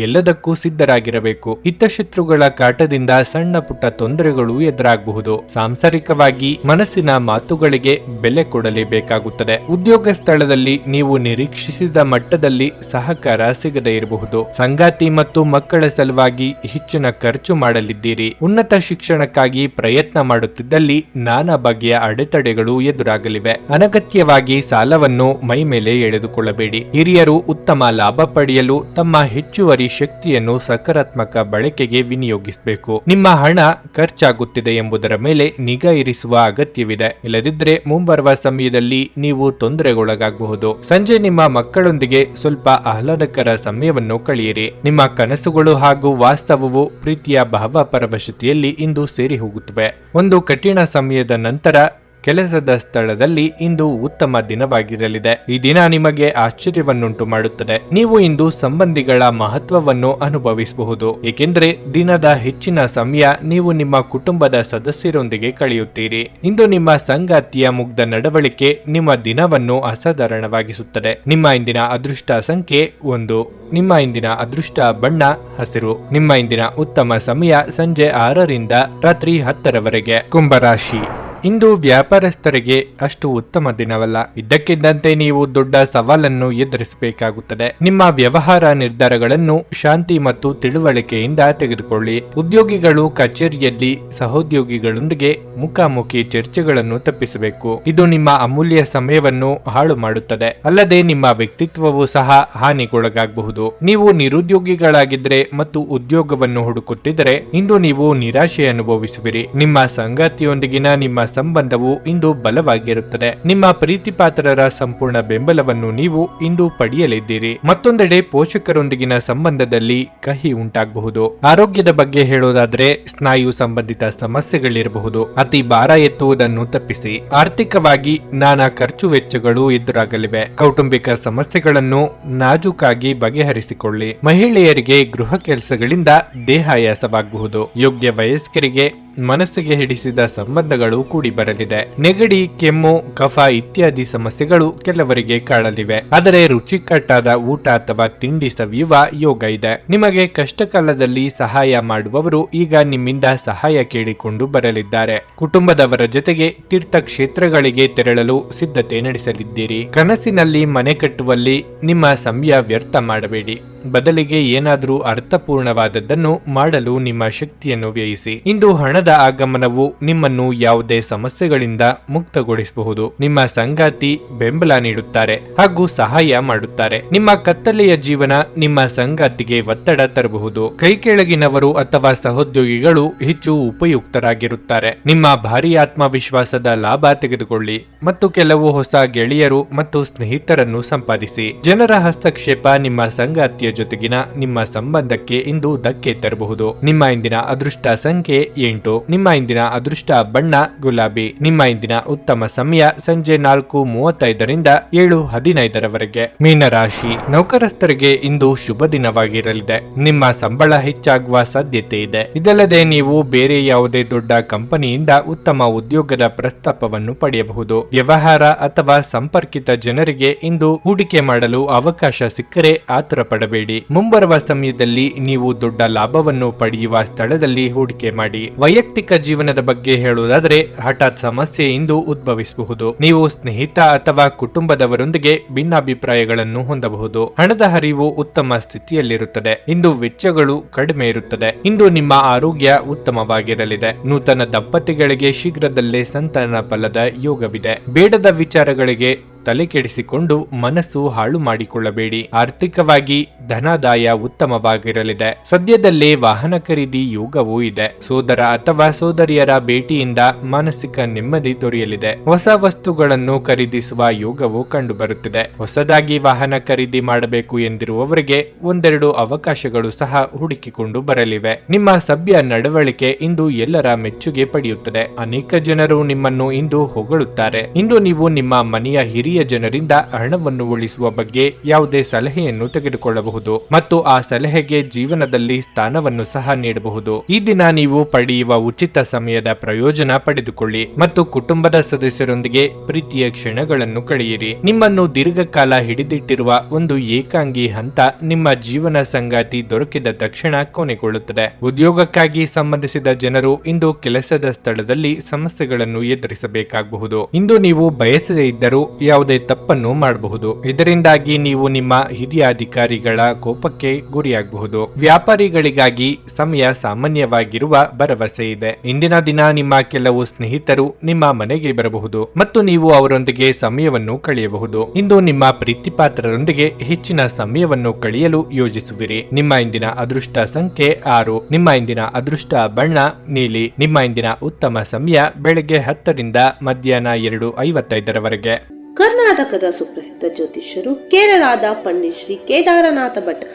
ಎಲ್ಲದಕ್ಕೂ ಸಿದ್ಧರಾಗಿರಬೇಕು. ಹಿತಶತ್ರುಗಳ ಕಾಟದಿಂದ ಸಣ್ಣ ಪುಟ್ಟ ತೊಂದರೆಗಳು ಎದುರಾಗಬಹುದು. ಸಾಂಸಾರಿಕವಾಗಿ ಮನಸ್ಸಿನ ಮಾತುಗಳಿಗೆ ಬೆಲೆ ಕೊಡಲೇಬೇಕಾಗುತ್ತದೆ. ಉದ್ಯೋಗ ಸ್ಥಳದಲ್ಲಿ ನೀವು ನಿರೀಕ್ಷಿಸಿದ ಮಟ್ಟದಲ್ಲಿ ಸಹಕಾರ ಸಿಗದೇ ಇರಬಹುದು. ಸಂಗಾತಿ ಮತ್ತು ಮಕ್ಕಳ ಸಲುವಾಗಿ ಹೆಚ್ಚಿನ ಖರ್ಚು ಮಾಡಲಿದ್ದೀರಿ. ಉನ್ನತ ಶಿಕ್ಷಣಕ್ಕಾಗಿ ಪ್ರಯತ್ನ ಮಾಡುತ್ತಿದ್ದಲ್ಲಿ ನಾನಾ ಬಗೆಯ ಅಡೆತಡೆಗಳು ಎದುರಾಗಲಿವೆ. ಅನಗತ್ಯವಾಗಿ ಸಾಲವನ್ನು ಮೈ ಮೇಲೆ ಎಳೆದುಕೊಳ್ಳಬೇಡಿ. ಹಿರಿಯರು ಉತ್ತಮ ಲಾಭ ಪಡೆಯಲು ತಮ್ಮ ಹೆಚ್ಚುವರಿ ಶಕ್ತಿಯನ್ನು ಸಕಾರಾತ್ಮಕ ಬಳಕೆಗೆ ವಿನಿಯೋಗಿಸಬೇಕು. ನಿಮ್ಮ ಹಣ ಖರ್ಚಾಗುತ್ತಿದೆ ಎಂಬುದರ ಮೇಲೆ ನಿಗಾ ಇರಿಸುವ ಅಗತ್ಯವಿದೆ. ಇಲ್ಲದಿದ್ದರೆ ಮುಂಬರುವ ಸಮಯದಲ್ಲಿ ನೀವು ತೊಂದರೆಗೊಳಗಾಗಬಹುದು. ಸಂಜೆ ನಿಮ್ಮ ಮಕ್ಕಳೊಂದಿಗೆ ಸ್ವಲ್ಪ ಆಹ್ಲಾದಕರ ಸಮಯವನ್ನು ಕಳೆಯಿರಿ. ನಿಮ್ಮ ಕನಸುಗಳು ಹಾಗೂ ವಾಸ್ತವವು ಪ್ರೀತಿಯ ಭಾವಪರವಶತೆಯಲ್ಲಿ ಇಂದು ಸೇರಿ ಹೋಗುತ್ತವೆ. ಒಂದು ಕಠಿಣ ಸಮಯದ ನಂತರ ಕೆಲಸದ ಸ್ಥಳದಲ್ಲಿ ಇಂದು ಉತ್ತಮ ದಿನವಾಗಿರಲಿದೆ. ಈ ದಿನ ನಿಮಗೆ ಆಶ್ಚರ್ಯವನ್ನುಂಟು ಮಾಡುತ್ತದೆ. ನೀವು ಇಂದು ಸಂಬಂಧಿಗಳ ಮಹತ್ವವನ್ನು ಅನುಭವಿಸಬಹುದು. ಏಕೆಂದರೆ ದಿನದ ಹೆಚ್ಚಿನ ಸಮಯ ನೀವು ನಿಮ್ಮ ಕುಟುಂಬದ ಸದಸ್ಯರೊಂದಿಗೆ ಕಳೆಯುತ್ತೀರಿ. ಇಂದು ನಿಮ್ಮ ಸಂಗಾತಿಯ ಮುಗ್ಧ ನಡವಳಿಕೆ ನಿಮ್ಮ ದಿನವನ್ನು ಅಸಾಧಾರಣವಾಗಿಸುತ್ತದೆ. ನಿಮ್ಮ ಇಂದಿನ ಅದೃಷ್ಟ ಸಂಖ್ಯೆ 1. ನಿಮ್ಮ ಇಂದಿನ ಅದೃಷ್ಟ ಬಣ್ಣ ಹಸಿರು. ನಿಮ್ಮ ಇಂದಿನ ಉತ್ತಮ ಸಮಯ ಸಂಜೆ 6ರಿಂದ ರಾತ್ರಿ 10ರವರೆಗೆ. ಕುಂಭರಾಶಿ. ಇಂದು ವ್ಯಾಪಾರಸ್ಥರಿಗೆ ಅಷ್ಟು ಉತ್ತಮ ದಿನವಲ್ಲ. ಇದ್ದಕ್ಕಿದ್ದಂತೆ ನೀವು ದೊಡ್ಡ ಸವಾಲನ್ನು ಎದುರಿಸಬೇಕಾಗುತ್ತದೆ. ನಿಮ್ಮ ವ್ಯವಹಾರ ನಿರ್ಧಾರಗಳನ್ನು ಶಾಂತಿ ಮತ್ತು ತಿಳುವಳಿಕೆಯಿಂದ ತೆಗೆದುಕೊಳ್ಳಿ. ಉದ್ಯೋಗಿಗಳು ಕಚೇರಿಯಲ್ಲಿ ಸಹೋದ್ಯೋಗಿಗಳೊಂದಿಗೆ ಮುಖಾಮುಖಿ ಚರ್ಚೆಗಳನ್ನು ತಪ್ಪಿಸಬೇಕು. ಇದು ನಿಮ್ಮ ಅಮೂಲ್ಯ ಸಮಯವನ್ನು ಹಾಳು ಮಾಡುತ್ತದೆ. ಅಲ್ಲದೆ ನಿಮ್ಮ ವ್ಯಕ್ತಿತ್ವವು ಸಹ ಹಾನಿಗೊಳಗಾಗಬಹುದು. ನೀವು ನಿರುದ್ಯೋಗಿಗಳಾಗಿದ್ದರೆ ಮತ್ತು ಉದ್ಯೋಗವನ್ನು ಹುಡುಕುತ್ತಿದ್ದರೆ ಇಂದು ನೀವು ನಿರಾಶೆ ಅನುಭವಿಸುವಿರಿ. ನಿಮ್ಮ ಸಂಗಾತಿಯೊಂದಿಗಿನ ನಿಮ್ಮ ಸಂಬಂಧವು ಇಂದು ಬಲವಾಗಿರುತ್ತದೆ. ನಿಮ್ಮ ಪ್ರೀತಿಪಾತ್ರರ ಸಂಪೂರ್ಣ ಬೆಂಬಲವನ್ನು ನೀವು ಇಂದು ಪಡೆಯಲಿದ್ದೀರಿ. ಮತ್ತೊಂದೆಡೆ ಪೋಷಕರೊಂದಿಗಿನ ಸಂಬಂಧದಲ್ಲಿ ಕಹಿ ಉಂಟಾಗಬಹುದು. ಆರೋಗ್ಯದ ಬಗ್ಗೆ ಹೇಳೋದಾದ್ರೆ ಸ್ನಾಯು ಸಂಬಂಧಿತ ಸಮಸ್ಯೆಗಳಿರಬಹುದು. ಅತಿ ಭಾರ ಎತ್ತುವುದನ್ನು ತಪ್ಪಿಸಿ. ಆರ್ಥಿಕವಾಗಿ ನಾನಾ ಖರ್ಚು ವೆಚ್ಚಗಳು ಎದುರಾಗಲಿವೆ. ಕೌಟುಂಬಿಕ ಸಮಸ್ಯೆಗಳನ್ನು ನಾಜೂಕಾಗಿ ಬಗೆಹರಿಸಿಕೊಳ್ಳಿ. ಮಹಿಳೆಯರಿಗೆ ಗೃಹ ಕೆಲಸಗಳಿಂದ ದೇಹಾಯಾಸವಾಗಬಹುದು. ಯೋಗ್ಯ ವಯಸ್ಕರಿಗೆ ಮನಸ್ಸಿಗೆ ಹಿಡಿಸಿದ ಸಂಬಂಧಗಳು ಕೂಡಿ ಬರಲಿದೆ. ನೆಗಡಿ, ಕೆಮ್ಮು, ಕಫ ಇತ್ಯಾದಿ ಸಮಸ್ಯೆಗಳು ಕೆಲವರಿಗೆ ಕಾಡಲಿವೆ. ಆದರೆ ರುಚಿಕಟ್ಟಾದ ಊಟ ಅಥವಾ ತಿಂಡಿ ಸವಿಯುವ ಯೋಗ ಇದೆ. ನಿಮಗೆ ಕಷ್ಟ ಕಾಲದಲ್ಲಿ ಸಹಾಯ ಮಾಡುವವರು ಈಗ ನಿಮ್ಮಿಂದ ಸಹಾಯ ಕೇಳಿಕೊಂಡು ಬರಲಿದ್ದಾರೆ. ಕುಟುಂಬದವರ ಜೊತೆಗೆ ತೀರ್ಥಕ್ಷೇತ್ರಗಳಿಗೆ ತೆರಳಲು ಸಿದ್ಧತೆ ನಡೆಸಲಿದ್ದೀರಿ. ಕನಸಿನಲ್ಲಿ ಮನೆ ಕಟ್ಟುವಲ್ಲಿ ನಿಮ್ಮ ಸಮಯ ವ್ಯರ್ಥ ಮಾಡಬೇಡಿ. ಬದಲಿಗೆ ಏನಾದರೂ ಅರ್ಥಪೂರ್ಣವಾದದ್ದನ್ನು ಮಾಡಲು ನಿಮ್ಮ ಶಕ್ತಿಯನ್ನು ವ್ಯಯಿಸಿ. ಇಂದು ಹಣದ ಆಗಮನವು ನಿಮ್ಮನ್ನು ಯಾವುದೇ ಸಮಸ್ಯೆಗಳಿಂದ ಮುಕ್ತಗೊಳಿಸಬಹುದು. ನಿಮ್ಮ ಸಂಗಾತಿ ಬೆಂಬಲ ನೀಡುತ್ತಾರೆ ಹಾಗೂ ಸಹಾಯ ಮಾಡುತ್ತಾರೆ. ನಿಮ್ಮ ಕತ್ತಲೆಯ ಜೀವನ ನಿಮ್ಮ ಸಂಗಾತಿಗೆ ಒತ್ತಡ ತರಬಹುದು. ಕೈ ಕೆಳಗಿನವರು ಅಥವಾ ಸಹೋದ್ಯೋಗಿಗಳು ಹೆಚ್ಚು ಉಪಯುಕ್ತರಾಗಿರುತ್ತಾರೆ. ನಿಮ್ಮ ಭಾರಿ ಆತ್ಮವಿಶ್ವಾಸದ ಲಾಭ ತೆಗೆದುಕೊಳ್ಳಿ ಮತ್ತು ಕೆಲವು ಹೊಸ ಗೆಳೆಯರು ಮತ್ತು ಸ್ನೇಹಿತರನ್ನು ಸಂಪಾದಿಸಿ. ಜನರ ಹಸ್ತಕ್ಷೇಪ ನಿಮ್ಮ ಸಂಗಾತಿಯ ಜೊತೆಗಿನ ನಿಮ್ಮ ಸಂಬಂಧಕ್ಕೆ ಇಂದು ಧಕ್ಕೆ ತರಬಹುದು. ನಿಮ್ಮ ಇಂದಿನ ಅದೃಷ್ಟ ಸಂಖ್ಯೆ 8. ನಿಮ್ಮ ಇಂದಿನ ಅದೃಷ್ಟ ಬಣ್ಣ ಗುಲಾಬಿ. ನಿಮ್ಮ ಇಂದಿನ ಉತ್ತಮ ಸಮಯ ಸಂಜೆ 4:35ರಿಂದ 7:15ರವರೆಗೆ. ಮೀನರಾಶಿ, ನೌಕರಸ್ಥರಿಗೆ ಇಂದು ಶುಭ ದಿನವಾಗಿರಲಿದೆ. ನಿಮ್ಮ ಸಂಬಳ ಹೆಚ್ಚಾಗುವ ಸಾಧ್ಯತೆ ಇದೆ. ಇದಲ್ಲದೆ ನೀವು ಬೇರೆ ಯಾವುದೇ ದೊಡ್ಡ ಕಂಪನಿಯಿಂದ ಉತ್ತಮ ಉದ್ಯೋಗದ ಪ್ರಸ್ತಾಪವನ್ನು ಪಡೆಯಬಹುದು. ವ್ಯವಹಾರ ಅಥವಾ ಸಂಪರ್ಕಿತ ಜನರಿಗೆ ಇಂದು ಹೂಡಿಕೆ ಮಾಡಲು ಅವಕಾಶ ಸಿಕ್ಕರೆ ಆತುರ ಪಡಬೇಡಿ. ಮುಂಬರುವ ಸಮಯದಲ್ಲಿ ನೀವು ದೊಡ್ಡ ಲಾಭವನ್ನು ಪಡೆಯುವ ಸ್ಥಳದಲ್ಲಿ ಹೂಡಿಕೆ ಮಾಡಿ. ವೈಯಕ್ತಿಕ ಜೀವನದ ಬಗ್ಗೆ ಹೇಳುವುದಾದರೆ ಹಠಾತ್ ಸಮಸ್ಯೆ ಇಂದು ಉದ್ಭವಿಸಬಹುದು. ನೀವು ಸ್ನೇಹಿತ ಅಥವಾ ಕುಟುಂಬದವರೊಂದಿಗೆ ಭಿನ್ನಾಭಿಪ್ರಾಯಗಳನ್ನು ಹೊಂದಬಹುದು. ಹಣದ ಹರಿವು ಉತ್ತಮ ಸ್ಥಿತಿಯಲ್ಲಿರುತ್ತದೆ. ಇಂದು ವೆಚ್ಚಗಳು ಕಡಿಮೆ ಇರುತ್ತದೆ. ಇಂದು ನಿಮ್ಮ ಆರೋಗ್ಯ ಉತ್ತಮವಾಗಿರಲಿದೆ. ನೂತನ ದಂಪತಿಗಳಿಗೆ ಶೀಘ್ರದಲ್ಲೇ ಸಂತಾನ ಫಲದ ಯೋಗವಿದೆ. ಬೇಡದ ವಿಚಾರಗಳಿಗೆ ತಲೆ ಕೆಡಿಸಿಕೊಂಡು ಮನಸ್ಸು ಹಾಳು ಮಾಡಿಕೊಳ್ಳಬೇಡಿ. ಆರ್ಥಿಕವಾಗಿ ಧನಾದಾಯ ಉತ್ತಮವಾಗಿರಲಿದೆ. ಸದ್ಯದಲ್ಲೇ ವಾಹನ ಖರೀದಿ ಯೋಗವೂ ಇದೆ. ಸೋದರ ಅಥವಾ ಸೋದರಿಯರ ಭೇಟಿಯಿಂದ ಮಾನಸಿಕ ನೆಮ್ಮದಿ ದೊರೆಯಲಿದೆ. ಹೊಸ ವಸ್ತುಗಳನ್ನು ಖರೀದಿಸುವ ಯೋಗವು ಕಂಡುಬರುತ್ತಿದೆ. ಹೊಸದಾಗಿ ವಾಹನ ಖರೀದಿ ಮಾಡಬೇಕು ಎಂದಿರುವವರಿಗೆ ಒಂದೆರಡು ಅವಕಾಶಗಳು ಸಹ ಹುಡುಕಿಕೊಂಡು ಬರಲಿವೆ. ನಿಮ್ಮ ಸಭ್ಯ ನಡವಳಿಕೆ ಇಂದು ಎಲ್ಲರ ಮೆಚ್ಚುಗೆ ಪಡೆಯುತ್ತದೆ. ಅನೇಕ ಜನರು ನಿಮ್ಮನ್ನು ಇಂದು ಹೊಗಳುತ್ತಾರೆ. ಇಂದು ನೀವು ನಿಮ್ಮ ಮನೆಯ ಹಿರಿಯ ಜನರಿಂದ ಹಣವನ್ನು ಉಳಿಸುವ ಬಗ್ಗೆ ಯಾವುದೇ ಸಲಹೆಯನ್ನು ತೆಗೆದುಕೊಳ್ಳಬಹುದು ಮತ್ತು ಆ ಸಲಹೆಗೆ ಜೀವನದಲ್ಲಿ ಸ್ಥಾನವನ್ನು ಸಹ ನೀಡಬಹುದು. ಈ ದಿನ ನೀವು ಪಡೆಯುವ ಉಚಿತ ಸಮಯದ ಪ್ರಯೋಜನ ಪಡೆದುಕೊಳ್ಳಿ ಮತ್ತು ಕುಟುಂಬದ ಸದಸ್ಯರೊಂದಿಗೆ ಪ್ರೀತಿಯ ಕ್ಷಣಗಳನ್ನು ಕಳೆಯಿರಿ. ನಿಮ್ಮನ್ನು ದೀರ್ಘಕಾಲ ಹಿಡಿದಿಟ್ಟಿರುವ ಒಂದು ಏಕಾಂಗಿ ಹಂತ ನಿಮ್ಮ ಜೀವನ ಸಂಗಾತಿ ದೊರಕಿದ ತಕ್ಷಣ ಕೊನೆಗೊಳ್ಳುತ್ತದೆ. ಉದ್ಯೋಗಕ್ಕಾಗಿ ಸಂಬಂಧಿಸಿದ ಜನರು ಇಂದು ಕೆಲಸದ ಸ್ಥಳದಲ್ಲಿ ಸಮಸ್ಯೆಗಳನ್ನು ಎದುರಿಸಬೇಕಾಗಬಹುದು. ಇಂದು ನೀವು ಬಯಸದೇ ಇದ್ದರೂ ಯಾವುದೇ ತಪ್ಪನ್ನು ಮಾಡಬಹುದು. ಇದರಿಂದಾಗಿ ನೀವು ನಿಮ್ಮ ಹಿರಿಯ ಅಧಿಕಾರಿಗಳ ಕೋಪಕ್ಕೆ ಗುರಿಯಾಗಬಹುದು. ವ್ಯಾಪಾರಿಗಳಿಗಾಗಿ ಸಮಯ ಸಾಮಾನ್ಯವಾಗಿರುವ ಭರವಸೆ ಇದೆ. ಇಂದಿನ ದಿನ ನಿಮ್ಮ ಕೆಲವು ಸ್ನೇಹಿತರು ನಿಮ್ಮ ಮನೆಗೆ ಬರಬಹುದು ಮತ್ತು ನೀವು ಅವರೊಂದಿಗೆ ಸಮಯವನ್ನು ಕಳೆಯಬಹುದು. ಇಂದು ನಿಮ್ಮ ಪ್ರೀತಿಪಾತ್ರರೊಂದಿಗೆ ಹೆಚ್ಚಿನ ಸಮಯವನ್ನು ಕಳೆಯಲು ಯೋಜಿಸುವಿರಿ. ನಿಮ್ಮ ಇಂದಿನ ಅದೃಷ್ಟ ಸಂಖ್ಯೆ 6. ನಿಮ್ಮ ಇಂದಿನ ಅದೃಷ್ಟ ಬಣ್ಣ ನೀಲಿ. ನಿಮ್ಮ ಇಂದಿನ ಉತ್ತಮ ಸಮಯ ಬೆಳಗ್ಗೆ 10ರಿಂದ ಮಧ್ಯಾಹ್ನ 2:55ರವರೆಗೆ. ಕರ್ನಾಟಕದ ಸುಪ್ರಸಿದ್ಧ ಜ್ಯೋತಿಷ್ಯರು ಕೇರಳದ ಪಂಡಿತ್ ಶ್ರೀ ಕೇದಾರನಾಥ ಭಟ್.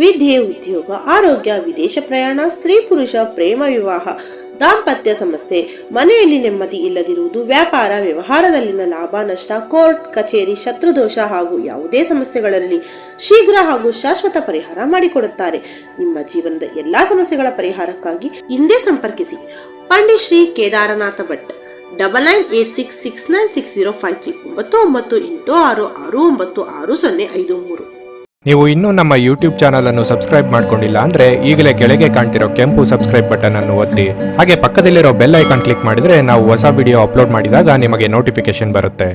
ವಿದ್ಯೆ, ಉದ್ಯೋಗ, ಆರೋಗ್ಯ, ವಿದೇಶ ಪ್ರಯಾಣ, ಸ್ತ್ರೀ ಪುರುಷ ಪ್ರೇಮ ವಿವಾಹ, ದಾಂಪತ್ಯ ಸಮಸ್ಯೆ, ಮನೆಯಲ್ಲಿ ನೆಮ್ಮದಿ ಇಲ್ಲದಿರುವುದು, ವ್ಯಾಪಾರ ವ್ಯವಹಾರದಲ್ಲಿನ ಲಾಭ ನಷ್ಟ, ಕೋರ್ಟ್ ಕಚೇರಿ, ಶತ್ರುದೋಷ ಹಾಗೂ ಯಾವುದೇ ಸಮಸ್ಯೆಗಳಲ್ಲಿ ಶೀಘ್ರ ಹಾಗೂ ಶಾಶ್ವತ ಪರಿಹಾರ ಮಾಡಿಕೊಡುತ್ತಾರೆ. ನಿಮ್ಮ ಜೀವನದ ಎಲ್ಲಾ ಸಮಸ್ಯೆಗಳ ಪರಿಹಾರಕ್ಕಾಗಿ ಹಿಂದೆ ಸಂಪರ್ಕಿಸಿ ಪಂಡಿತ್ ಶ್ರೀ ಕೇದಾರನಾಥ ಭಟ್. 9986696053 9886669053. ನೀವು ಇನ್ನೂ ನಮ್ಮ ಯೂಟ್ಯೂಬ್ ಚಾನಲ್ ಅನ್ನು ಸಬ್ಸ್ಕ್ರೈಬ್ ಮಾಡ್ಕೊಂಡಿಲ್ಲ ಅಂದ್ರೆ ಈಗಲೇ ಕೆಳಗೆ ಕಾಣ್ತಿರೋ ಕೆಂಪು ಸಬ್ಸ್ಕ್ರೈಬ್ ಬಟನ್ ಅನ್ನು ಒತ್ತಿ. ಹಾಗೆ ಪಕ್ಕದಲ್ಲಿರೋ ಬೆಲ್ ಐಕಾನ್ ಕ್ಲಿಕ್ ಮಾಡಿದ್ರೆ ನಾವು ಹೊಸ ವಿಡಿಯೋ ಅಪ್ಲೋಡ್ ಮಾಡಿದಾಗ ನಿಮಗೆ ನೋಟಿಫಿಕೇಶನ್ ಬರುತ್ತೆ.